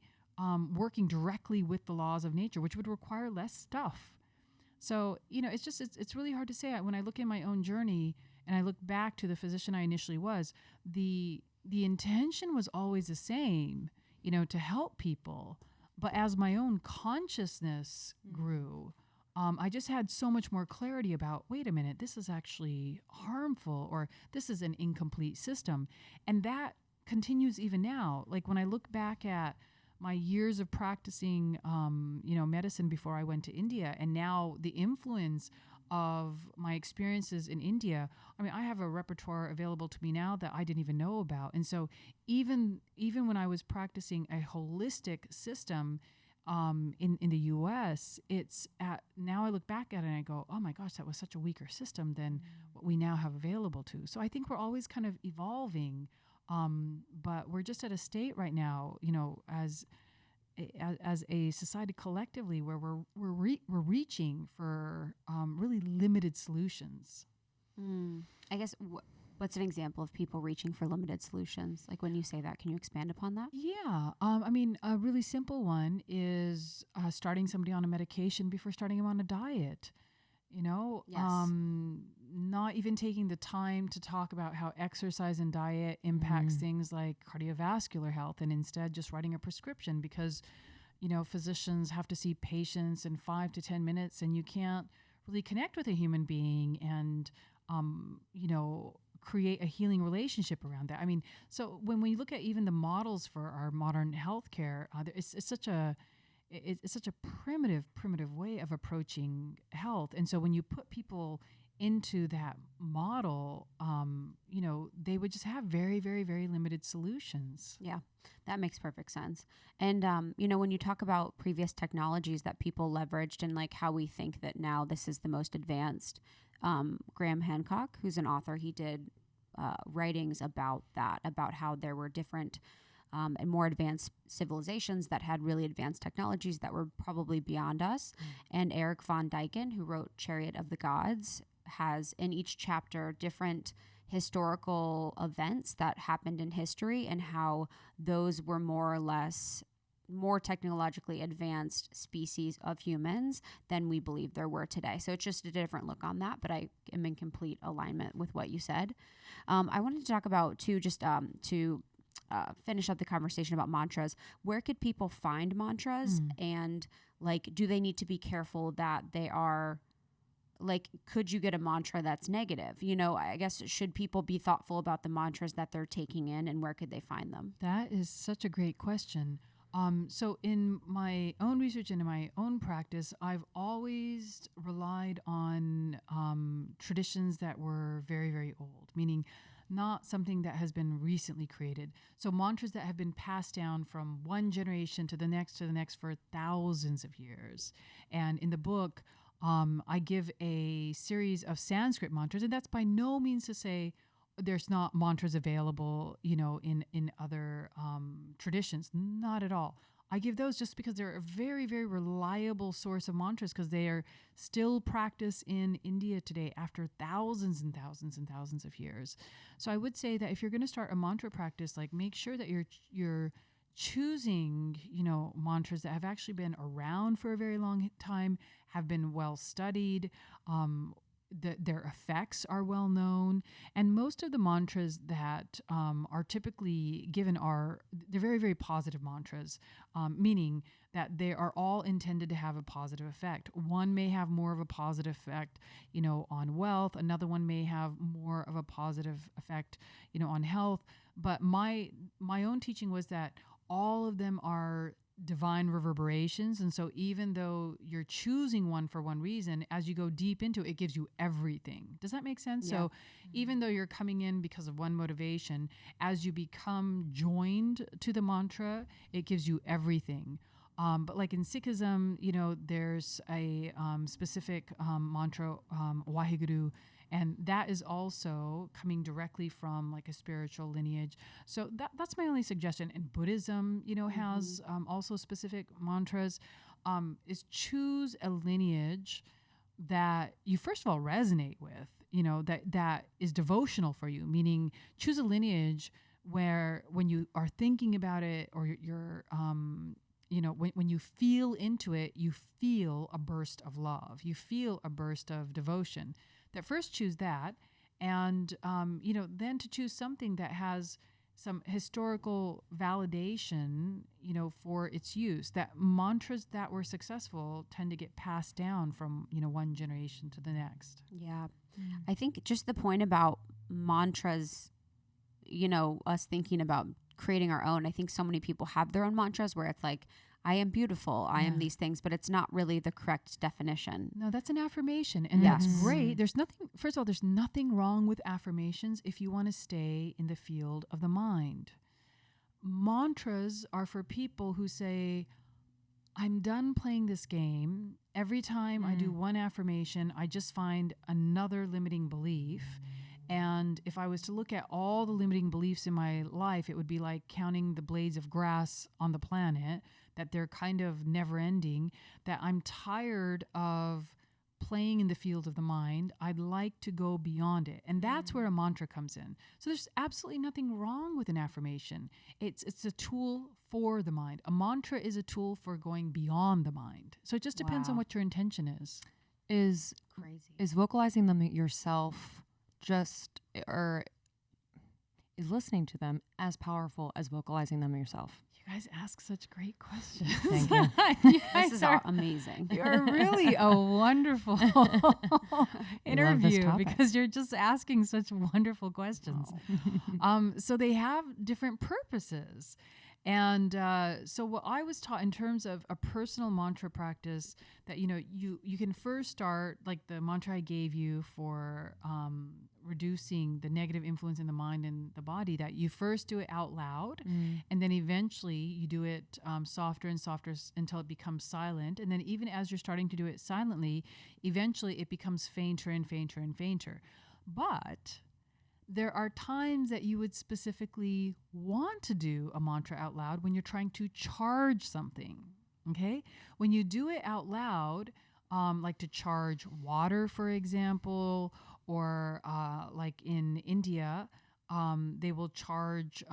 working directly with the laws of nature, which would require less stuff. So, it's really hard to say. When I look in my own journey and I look back to the physician I initially was, the intention was always the same. to help people. But as my own consciousness grew, I just had so much more clarity about, wait a minute, this is actually harmful, or this is an incomplete system. And that continues even now. Like when I look back at my years of practicing, medicine before I went to India, and now the influence of my experiences in India, I mean, I have a repertoire available to me now that I didn't even know about. And so even when I was practicing a holistic system in the US, now I look back at it and I go, oh my gosh, that was such a weaker system than what we now have available to. So I think we're always kind of evolving, but we're just at a state right now, as a society collectively, where we're reaching for really limited solutions. I guess what's an example of people reaching for limited solutions? Like when you say that, can you expand upon that? Yeah. I mean, a really simple one is starting somebody on a medication before starting them on a diet. Yes. Not even taking the time to talk about how exercise and diet impacts things like cardiovascular health, and instead just writing a prescription because, physicians have to see patients in 5 to 10 minutes, and you can't really connect with a human being and, create a healing relationship around that. I mean, so when we look at even the models for our modern healthcare, it's such a primitive way of approaching health. And so when you put people into that model, they would just have very, very, very limited solutions. Yeah, that makes perfect sense. And, when you talk about previous technologies that people leveraged and like how we think that now this is the most advanced, Graham Hancock, who's an author, he did writings about that, about how there were different and more advanced civilizations that had really advanced technologies that were probably beyond us. And Eric von Däniken, who wrote Chariot of the Gods, has in each chapter different historical events that happened in history and how those were more or less more technologically advanced species of humans than we believe there were today. So it's just a different look on that, but I am in complete alignment with what you said. I wanted to talk about too, just to finish up the conversation about mantras. Where could people find mantras, and like, do they need to be careful that they are like, could you get a mantra that's negative? I guess, should people be thoughtful about the mantras that they're taking in, and where could they find them? That is such a great question. So in my own research and in my own practice, I've always relied on traditions that were very, very old, meaning not something that has been recently created. So mantras that have been passed down from one generation to the next for thousands of years. And in the book, I give a series of Sanskrit mantras, and that's by no means to say there's not mantras available, in other traditions. Not at all. I give those just because they're a very, very reliable source of mantras, because they are still practiced in India today after thousands and thousands and thousands of years. So I would say that if you're going to start a mantra practice, like, make sure that you're choosing, mantras that have actually been around for a very long time, have been well studied, their effects are well known, and most of the mantras that are typically given they're very, very positive mantras, meaning that they are all intended to have a positive effect. One may have more of a positive effect, on wealth. Another one may have more of a positive effect, on health. But my own teaching was that all of them are divine reverberations. And so even though you're choosing one for one reason, as you go deep into it, it gives you everything. Does that make sense? Yeah. So even though you're coming in because of one motivation, as you become joined to the mantra, it gives you everything. But like in Sikhism, there's a specific mantra, Waheguru, and that is also coming directly from like a spiritual lineage. So that's my only suggestion. And Buddhism, has also specific mantras, is choose a lineage that you first of all resonate with, that is devotional for you, meaning choose a lineage where when you are thinking about it, or you're when you feel into it, you feel a burst of love, you feel a burst of devotion. That first choose that, and then to choose something that has some historical validation, for its use. That mantras that were successful tend to get passed down from, one generation to the next. Yeah. I think just the point about mantras, us thinking about creating our own. I think so many people have their own mantras where it's like, I am beautiful, I am these things, but it's not really the correct definition. No, that's an affirmation. And that's great. First of all, there's nothing wrong with affirmations if you want to stay in the field of the mind. Mantras are for people who say, I'm done playing this game. Every time I do one affirmation, I just find another limiting belief. And if I was to look at all the limiting beliefs in my life, it would be like counting the blades of grass on the planet, that they're kind of never ending, that I'm tired of playing in the field of the mind. I'd like to go beyond it. And that's where a mantra comes in. So there's absolutely nothing wrong with an affirmation. It's a tool for the mind. A mantra is a tool for going beyond the mind. So it just depends on what your intention is. Is vocalizing them yourself or is listening to them as powerful as vocalizing them yourself? You guys ask such great questions. Thank you. This is amazing. You're really a wonderful interview because you're just asking such wonderful questions. So they have different purposes. And so what I was taught in terms of a personal mantra practice, that, you can first start, like the mantra I gave you for reducing the negative influence in the mind and the body, that you first do it out loud, and then eventually you do it softer and softer until it becomes silent. And then even as you're starting to do it silently, eventually it becomes fainter and fainter and fainter. But there are times that you would specifically want to do a mantra out loud when you're trying to charge something, okay? When you do it out loud, like to charge water, for example, or like in India, they will charge,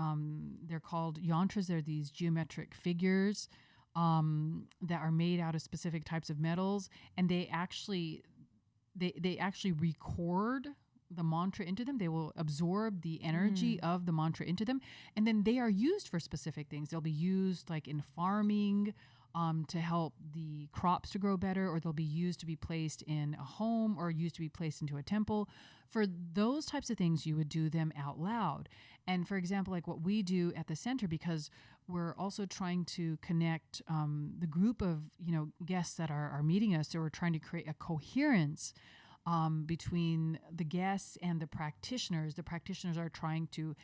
they're called yantras. They're these geometric figures that are made out of specific types of metals, and they actually record the mantra into them. They will absorb the energy of the mantra into them, and then they are used for specific things. They'll be used like in farming to help the crops to grow better, or they'll be used to be placed in a home or used to be placed into a temple. For those types of things, you would do them out loud. And for example, like what we do at the center, because we're also trying to connect the group of guests that are meeting us, so we're trying to create a coherence between the guests and the practitioners. The practitioners are trying to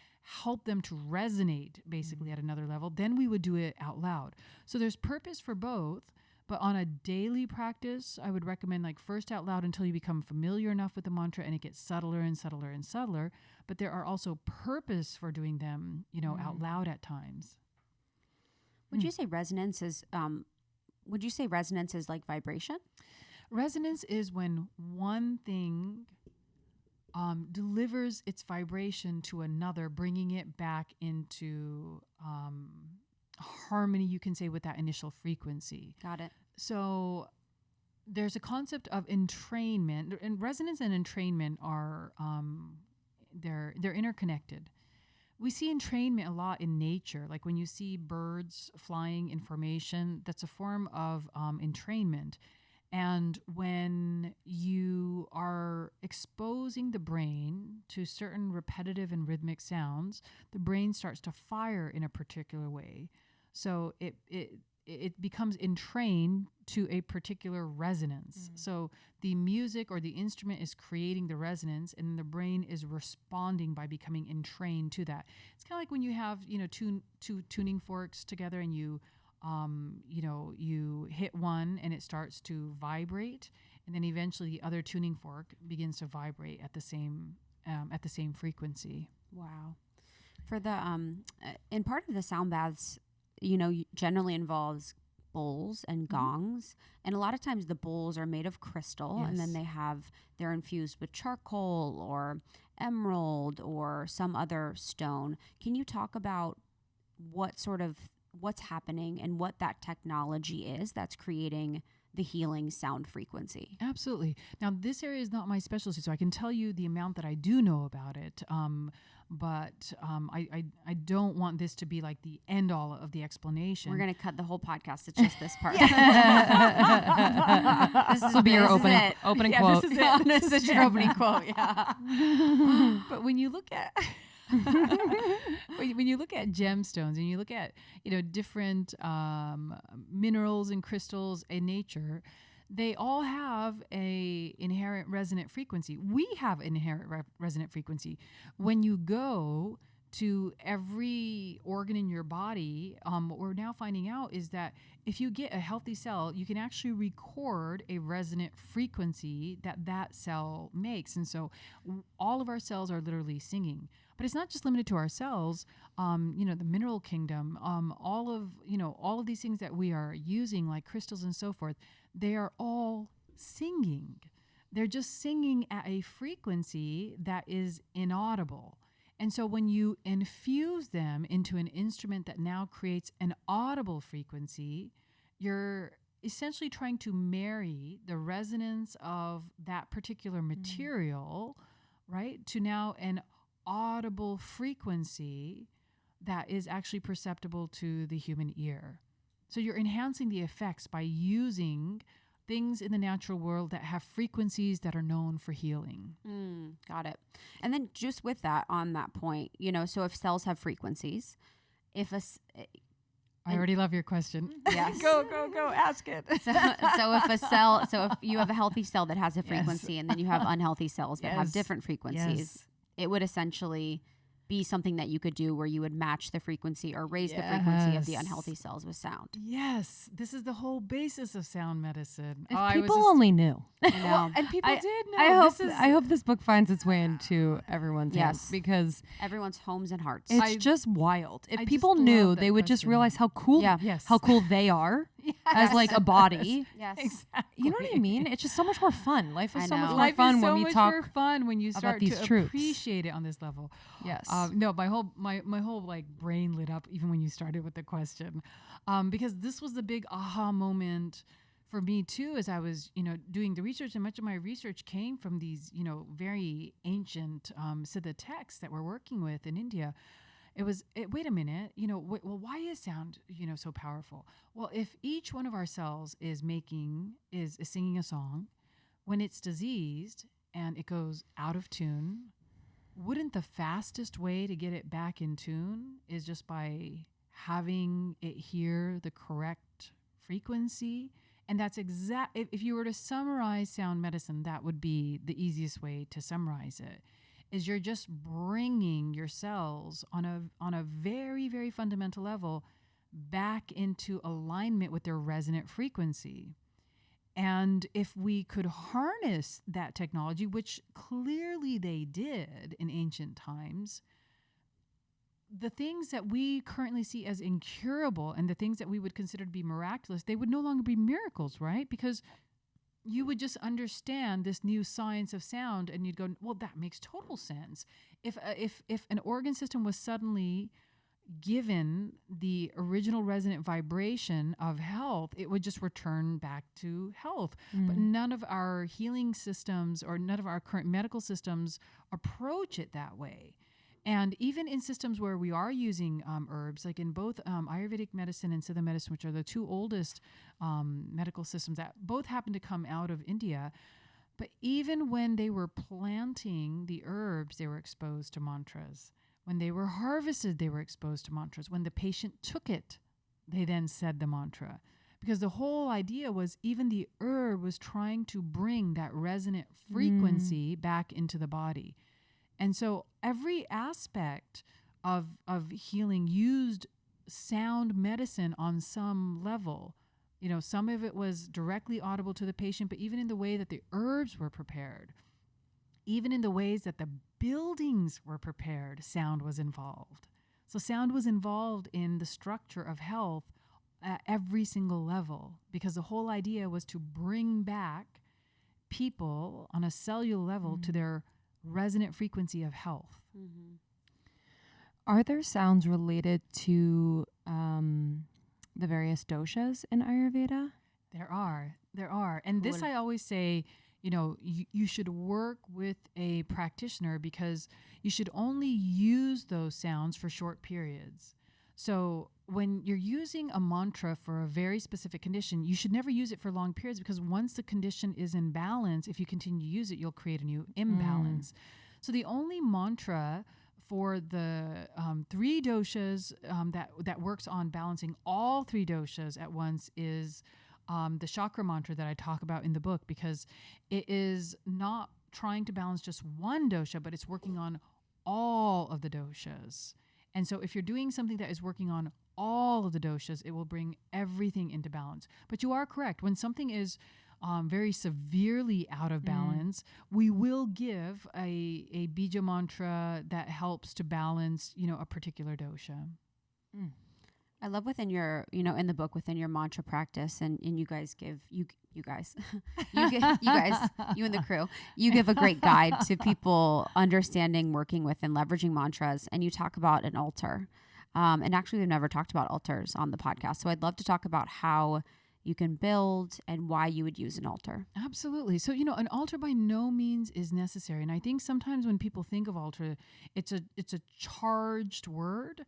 help them to resonate basically at another level. Then we would do it out loud. So there's purpose for both, but on a daily practice, I would recommend like first out loud until you become familiar enough with the mantra and it gets subtler and subtler and subtler. But there are also purpose for doing them, out loud at times. Would you say resonance is like vibration? Resonance is when one thing delivers its vibration to another, bringing it back into harmony, you can say, with that initial frequency. Got it. So there's a concept of entrainment, and resonance and entrainment are they're interconnected. We see entrainment a lot in nature, like when you see birds flying in formation. That's a form of entrainment. And when you are exposing the brain to certain repetitive and rhythmic sounds, the brain starts to fire in a particular way. So it becomes entrained to a particular resonance. So the music or the instrument is creating the resonance, and the brain is responding by becoming entrained to that. It's kind of like when you have two tuning forks together, and you hit one and it starts to vibrate, and then eventually the other tuning fork begins to vibrate at the same frequency. Wow. For the in part of the sound baths, generally involves bowls and gongs, and a lot of times the bowls are made of crystal, and then they're infused with charcoal or emerald or some other stone. Can you talk about what's happening and what that technology is that's creating the healing sound frequency. Absolutely. Now, this area is not my specialty, so I can tell you the amount that I do know about it. But I don't want this to be like the end all of the explanation. We're going to cut the whole podcast. It's just this part. This will be your opening quote. This is it. This is your opening quote. Yeah. But when you look at when you look at gemstones and you look at different minerals and crystals in nature, they all have a inherent resonant frequency. We have inherent resonant frequency. When you go to every organ in your body, what we're now finding out is that if you get a healthy cell, you can actually record a resonant frequency that cell makes. And so all of our cells are literally singing. But it's not just limited to our cells. The mineral kingdom, all of these things that we are using, like crystals and so forth, they are all singing. They're just singing at a frequency that is inaudible. And so when you infuse them into an instrument that now creates an audible frequency, you're essentially trying to marry the resonance of that particular material, right, to now an audible frequency that is actually perceptible to the human ear. So you're enhancing the effects by using things in the natural world that have frequencies that are known for healing. Got it. And then just with that, on that point, so if cells have frequencies, I already love your question. Yes. Go, ask it. So if you have a healthy cell that has a frequency, and then you have unhealthy cells that have different frequencies, it would essentially be something that you could do where you would match the frequency or raise the frequency of the unhealthy cells with sound. Yes. This is the whole basis of sound medicine. If people only knew. And people did know. I hope this book finds its way into everyone's hands, because everyone's homes and hearts. It's just wild. If people knew, they would just realize how cool how cool they are as like a body. Yes. Exactly. You know what I mean? It's just so much more fun. Life is so much more Life fun is so when we much talk more fun when you start about these to truths. appreciate it on this level. Yes. No, my whole like brain lit up even when you started with the question, because this was the big aha moment for me too, as I was doing the research, and much of my research came from these very ancient Siddha texts that we're working with in India. It was wait a minute, well, why is sound so powerful? Well, if each one of our cells is singing a song, when it's diseased and it goes out of tune, wouldn't the fastest way to get it back in tune is just by having it hear the correct frequency? And that's if you were to summarize sound medicine, that would be the easiest way to summarize it, is you're just bringing your cells on a very, very fundamental level back into alignment with their resonant frequency. And if we could harness that technology, which clearly they did in ancient times, the things that we currently see as incurable and the things that we would consider to be miraculous, they would no longer be miracles, right? Because you would just understand this new science of sound and you'd go, well, that makes total sense. If an organ system was suddenly given the original resonant vibration of health, it would just return back to health. But none of our healing systems or none of our current medical systems approach it that way. And even in systems where we are using herbs, like in both Ayurvedic medicine and Siddha medicine, which are the two oldest medical systems that both happen to come out of India, but even when they were planting the herbs, they were exposed to mantras. When they were harvested, they were exposed to mantras. When the patient took it, they then said the mantra. Because the whole idea was even the herb was trying to bring that resonant frequency back into the body. And so every aspect of healing used sound medicine on some level. Some of it was directly audible to the patient, but even in the way that the herbs were prepared, even in the ways that the buildings were prepared, sound was involved. So sound was involved in the structure of health at every single level, because the whole idea was to bring back people on a cellular level to their resonant frequency of health. Are there sounds related to the various doshas in Ayurveda? There are. And this, I always say, you should work with a practitioner because you should only use those sounds for short periods. So when you're using a mantra for a very specific condition, you should never use it for long periods, because once the condition is in balance, if you continue to use it, you'll create a new imbalance. So the only mantra for the 3 doshas that works on balancing all 3 doshas at once is the chakra mantra that I talk about in the book, because it is not trying to balance just one dosha, but it's working on all of the doshas. And so if you're doing something that is working on all of the doshas, it will bring everything into balance. But you are correct. When something is very severely out of balance, we will give a Bija mantra that helps to balance, a particular dosha. I love within your, in the book, within your mantra practice, and you guys give, you guys, you and the crew, you give a great guide to people understanding, working with, and leveraging mantras. And you talk about an altar. And actually, we've never talked about altars on the podcast. So I'd love to talk about how you can build and why you would use an altar. Absolutely. So, an altar by no means is necessary. And I think sometimes when people think of altar, it's a charged word.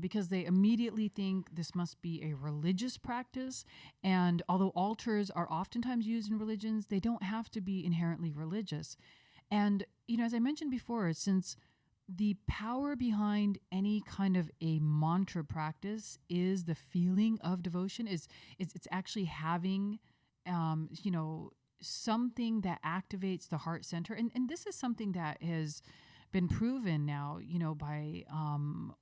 Because they immediately think this must be a religious practice. And although altars are oftentimes used in religions, they don't have to be inherently religious. And, as I mentioned before, since the power behind any kind of a mantra practice is the feeling of devotion, it's actually having, something that activates the heart center. And this is something that has been proven now, by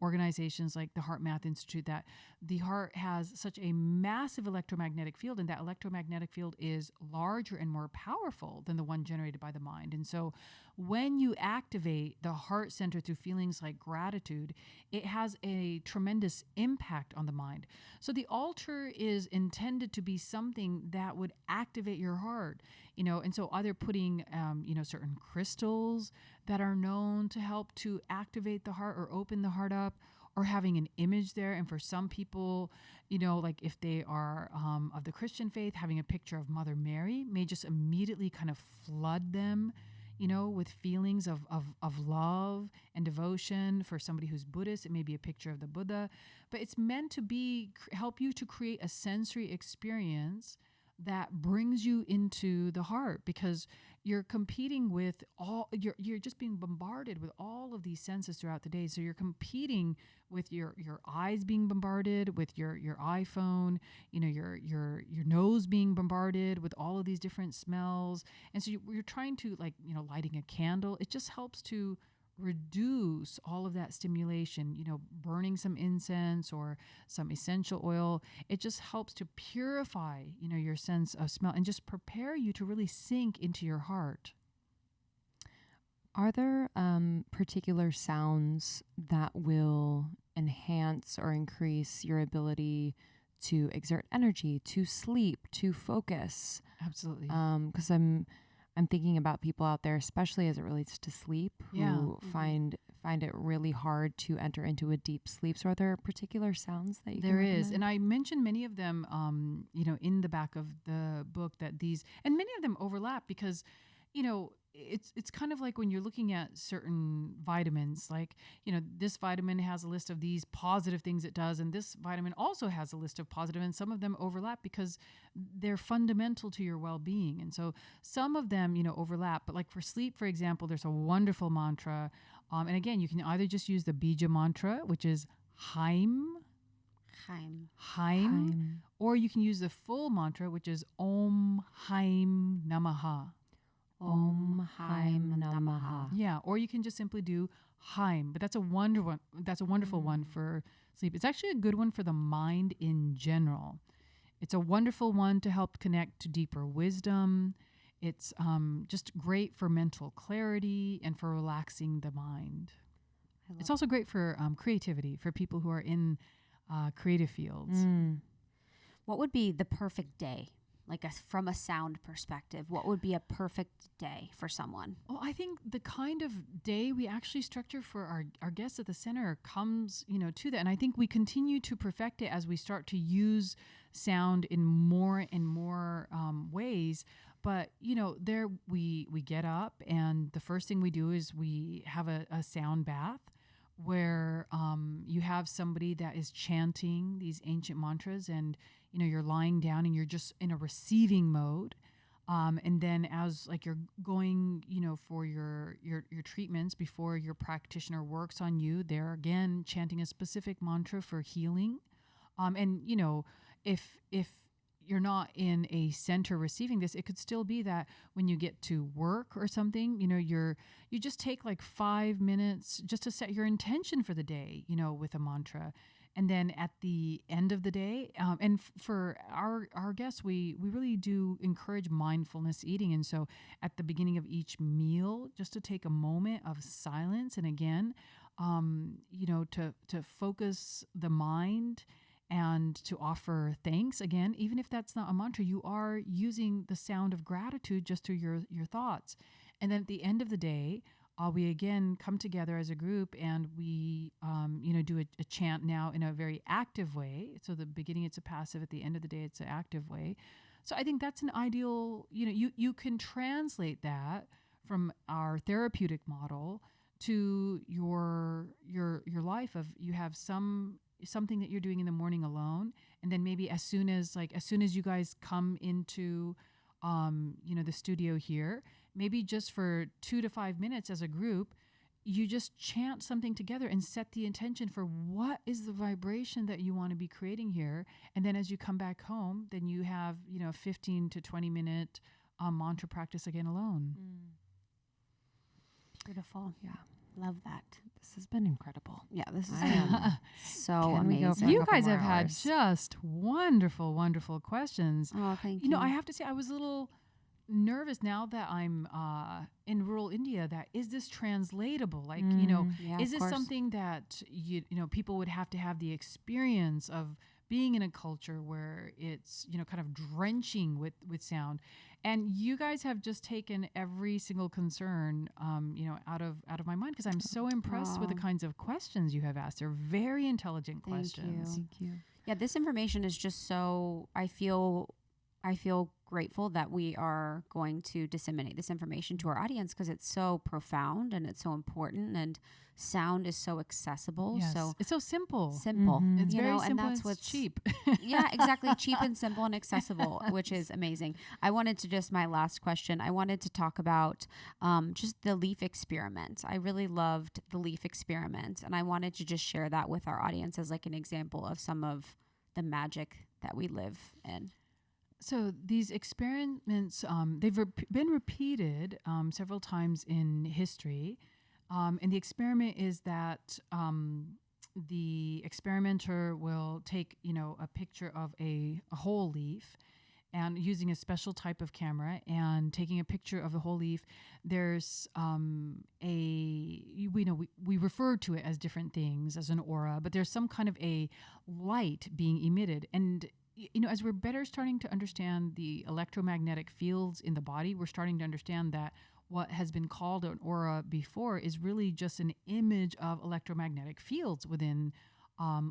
organizations like the Heart Math Institute, that the heart has such a massive electromagnetic field, and that electromagnetic field is larger and more powerful than the one generated by the mind. And so when you activate the heart center through feelings like gratitude, it has a tremendous impact on the mind. So the altar is intended to be something that would activate your heart, and so either putting, certain crystals that are known to help to activate the heart or open the heart up, or having an image there. And for some people, like if they are of the Christian faith, having a picture of Mother Mary may just immediately kind of flood them, with feelings of love and devotion. For somebody who's Buddhist, it may be a picture of the Buddha. But it's meant to help you to create a sensory experience that brings you into the heart, because you're competing with you're just being bombarded with all of these senses throughout the day. So you're competing with your eyes being bombarded with your iPhone, your nose being bombarded with all of these different smells. And so you're trying to, lighting a candle, it just helps to reduce all of that stimulation, burning some incense or some essential oil. It just helps to purify, your sense of smell and just prepare you to really sink into your heart. Are there particular sounds that will enhance or increase your ability to exert energy, to sleep, to focus? Absolutely. Because I'm thinking about people out there, especially as it relates to sleep, who find it really hard to enter into a deep sleep. So are there particular sounds that you can recommend? There is. And I mentioned many of them, in the back of the book, and many of them overlap because, it's kind of like when you're looking at certain vitamins, like, this vitamin has a list of these positive things it does, and this vitamin also has a list of positive, and some of them overlap because they're fundamental to your well-being. And so some of them, overlap. But like for sleep, for example, there's a wonderful mantra. And again, you can either just use the Bija mantra, which is Haim, or you can use the full mantra, which is Om Haim Namaha. Om Haim Namaha. Yeah, or you can just simply do Haim, but that's a wonderful one for sleep. It's actually a good one for the mind in general. It's a wonderful one to help connect to deeper wisdom. It's just great for mental clarity and for relaxing the mind. It's also great for creativity, for people who are in creative fields. What would be the perfect day like from a sound perspective? What would be a perfect day for someone? Well, I think the kind of day we actually structure for our guests at the center comes, to that. And I think we continue to perfect it as we start to use sound in more and more ways. But, there we get up, and the first thing we do is we have a sound bath where you have somebody that is chanting these ancient mantras, and you're lying down and you're just in a receiving mode, and then as like you're going for your treatments before your practitioner works on you, they're again chanting a specific mantra for healing, and if you're not in a center receiving this, it could still be that when you get to work or something, you just take like 5 minutes just to set your intention for the day, with a mantra. And then at the end of the day, and for our guests, we really do encourage mindfulness eating. And so at the beginning of each meal, just to take a moment of silence, and again, to focus the mind and to offer thanks. Again, even if that's not a mantra, you are using the sound of gratitude just through your thoughts. And then at the end of the day, we again come together as a group, and we do a chant now in a very active way. So the beginning it's a passive, at the end of the day it's an active way. So I think that's an ideal, you can translate that from our therapeutic model to your life of, you have something that you're doing in the morning alone, and then maybe as soon as you guys come into the studio here, maybe just for 2 to 5 minutes as a group, you just chant something together and set the intention for what is the vibration that you want to be creating here. And then as you come back home, then you have 15 to 20 minute mantra practice again alone. Beautiful. Yeah. Love that. This has been incredible. Yeah, this is so Can we go amazing. for You couple guys more have had hours. just wonderful, wonderful questions. Oh, thank you. I have to say, I was a little nervous now that I'm in rural India, that is this translatable? Like, yeah, is of this course. something that people would have to have the experience of being in a culture where it's kind of drenching with sound? And you guys have just taken every single concern out of my mind, because I'm so impressed with the kinds of questions you have asked. They're very intelligent Thank questions. you. Thank you. Yeah, this information is just so, I feel grateful that we are going to disseminate this information to our audience, because it's so profound and it's so important, and sound is so accessible. Yes. So It's so simple. It's you very know, simple. and that's It's what's cheap. Yeah, exactly. Cheap and simple and accessible, which is amazing. I wanted to just, my last question, I wanted to talk about just the leaf experiment. I really loved the leaf experiment, and I wanted to just share that with our audience as like an example of some of the magic that we live in. So these experiments, they've been repeated several times in history. And the experiment is that the experimenter will take, a picture of a whole leaf, and using a special type of camera and taking a picture of the whole leaf. There's we refer to it as different things, as an aura, but there's some kind of a light being emitted. And as we're better starting to understand the electromagnetic fields in the body, we're starting to understand that what has been called an aura before is really just an image of electromagnetic fields within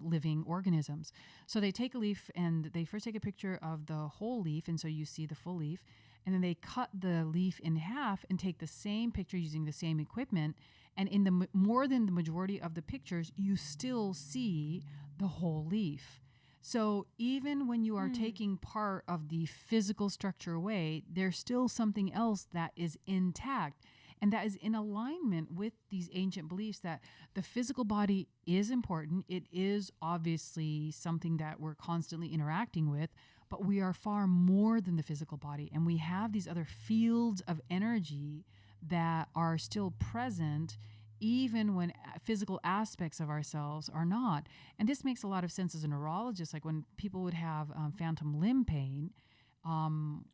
living organisms. So they take a leaf, and they first take a picture of the whole leaf, and so you see the full leaf, and then they cut the leaf in half and take the same picture using the same equipment, and in the more than the majority of the pictures, you still see the whole leaf. So even when you are taking part of the physical structure away, there's still something else that is intact. And that is in alignment with these ancient beliefs that the physical body is important. It is obviously something that we're constantly interacting with, but we are far more than the physical body. And we have these other fields of energy that are still present even when physical aspects of ourselves are not. And this makes a lot of sense as a neurologist, like when people would have phantom limb pain.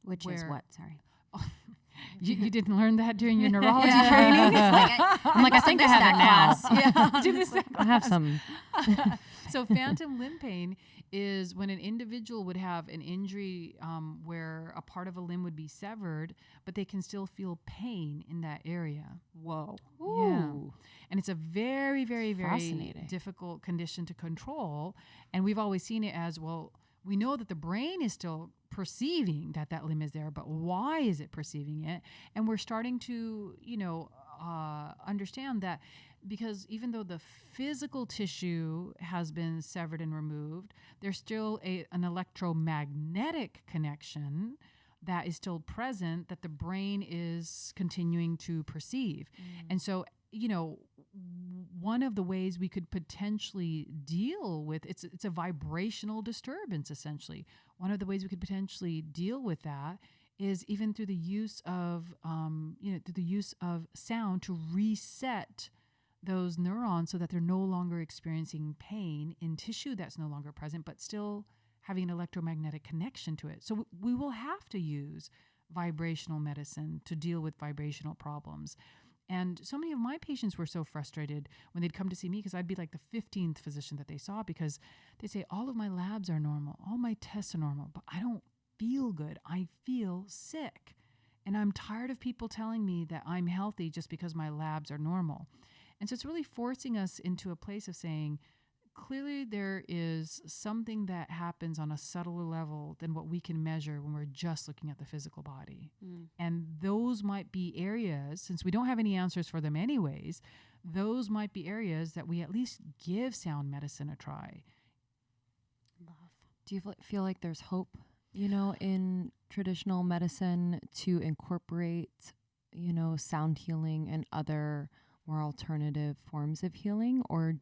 Which is what? Sorry. You didn't learn that during your neurology training? I think I have it now. Yeah. Do this I have some. So phantom limb pain is when an individual would have an injury where a part of a limb would be severed, but they can still feel pain in that area. Whoa. Yeah. And it's a very, very, very Fascinating. difficult condition to control. And we've always seen it as, well, we know that the brain is still perceiving that that limb is there, but why is it perceiving it? And we're starting to, understand that, because even though the physical tissue has been severed and removed, there's still an electromagnetic connection that is still present that the brain is continuing to perceive. And so, one of the ways we could potentially deal with it's a vibrational disturbance, essentially. One of the ways we could potentially deal with that is even through the use of sound to reset those neurons so that they're no longer experiencing pain in tissue that's no longer present, but still having an electromagnetic connection to it. So we will have to use vibrational medicine to deal with vibrational problems. And so many of my patients were so frustrated when they'd come to see me, because I'd be like the 15th physician that they saw, because they say, all of my labs are normal, all my tests are normal, but I don't feel good. I feel sick. And I'm tired of people telling me that I'm healthy just because my labs are normal. And so it's really forcing us into a place of saying, clearly there is something that happens on a subtler level than what we can measure when we're just looking at the physical body. And those might be areas, since we don't have any answers for them anyways, those might be areas that we at least give sound medicine a try. Do you feel like there's hope, in traditional medicine to incorporate, sound healing and other more alternative forms of healing? Or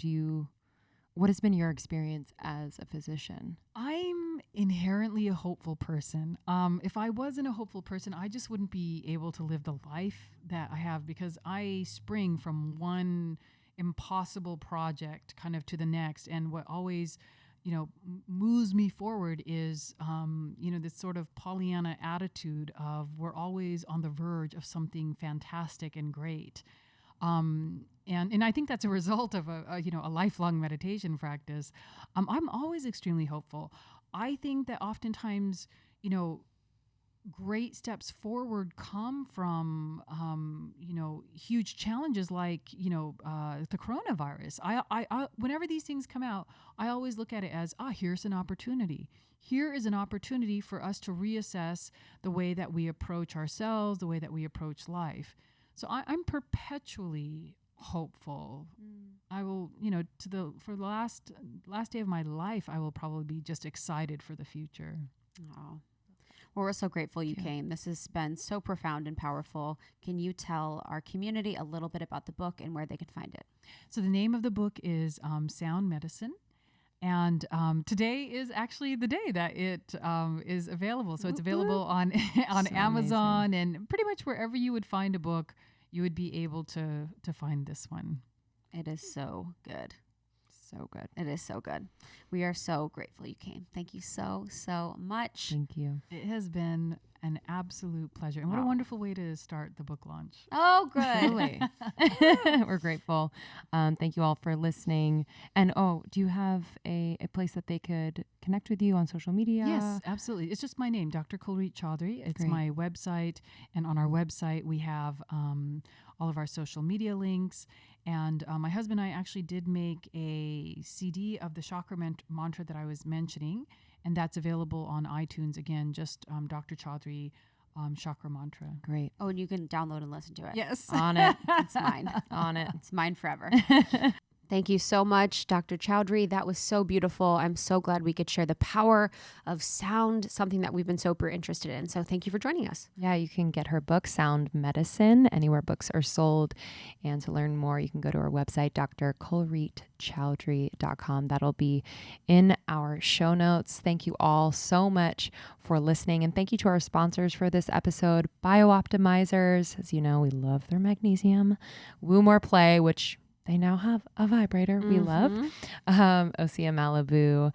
what has been your experience as a physician? I'm inherently a hopeful person. If I wasn't a hopeful person, I just wouldn't be able to live the life that I have, because I spring from one impossible project kind of to the next. And what always, moves me forward is, this sort of Pollyanna attitude of we're always on the verge of something fantastic and great. And I think that's a result of a lifelong meditation practice. I'm always extremely hopeful. I think that oftentimes, great steps forward come from, huge challenges like, the coronavirus. I whenever these things come out, I always look at it as, here's an opportunity. Here is an opportunity for us to reassess the way that we approach ourselves, the way that we approach life. So I'm perpetually hopeful. I will, for the last day of my life, I will probably be just excited for the future. Oh. Well, we're so grateful you came. This has been so profound and powerful. Can you tell our community a little bit about the book and where they can find it? So the name of the book is Sound Medicine. And today is actually the day that it is available. So it's available on Amazon, and pretty much wherever you would find a book, you would be able to find this one. It is so good. So good. It is so good. We are so grateful you came. Thank you so, so much. Thank you. It has been an absolute pleasure. And what a wonderful way to start the book launch. Oh, good. Really. We're grateful. Thank you all for listening. And do you have a place that they could connect with you on social media? Yes, absolutely. It's just my name, Dr. Kulreet Chaudhary. It's Great. my website. And on our website, we have all of our social media links. And my husband and I actually did make a CD of the chakra mantra that I was mentioning. And that's available on iTunes. Again, just Dr. Chaudhary chakra mantra. Great. Oh, and you can download and listen to it. Yes. On it. It's mine. On it. It's mine forever. Thank you so much, Dr. Chaudhary. That was so beautiful. I'm so glad we could share the power of sound, something that we've been super interested in. So thank you for joining us. Yeah, you can get her book, Sound Medicine, anywhere books are sold. And to learn more, you can go to our website, drkulreetchaudhary.com. That'll be in our show notes. Thank you all so much for listening. And thank you to our sponsors for this episode, BioOptimizers. As you know, we love their magnesium. Woo More Play, which they now have a vibrator we love. Osea Malibu,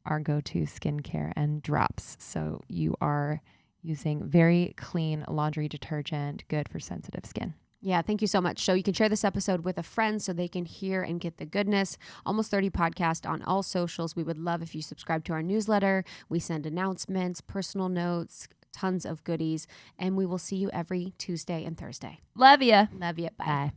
our go-to skincare, and drops. So you are using very clean laundry detergent, good for sensitive skin. Yeah, thank you so much. So you can share this episode with a friend so they can hear and get the goodness. Almost 30 podcast on all socials. We would love if you subscribe to our newsletter. We send announcements, personal notes, tons of goodies, and we will see you every Tuesday and Thursday. Love ya. Love you. Bye. Bye.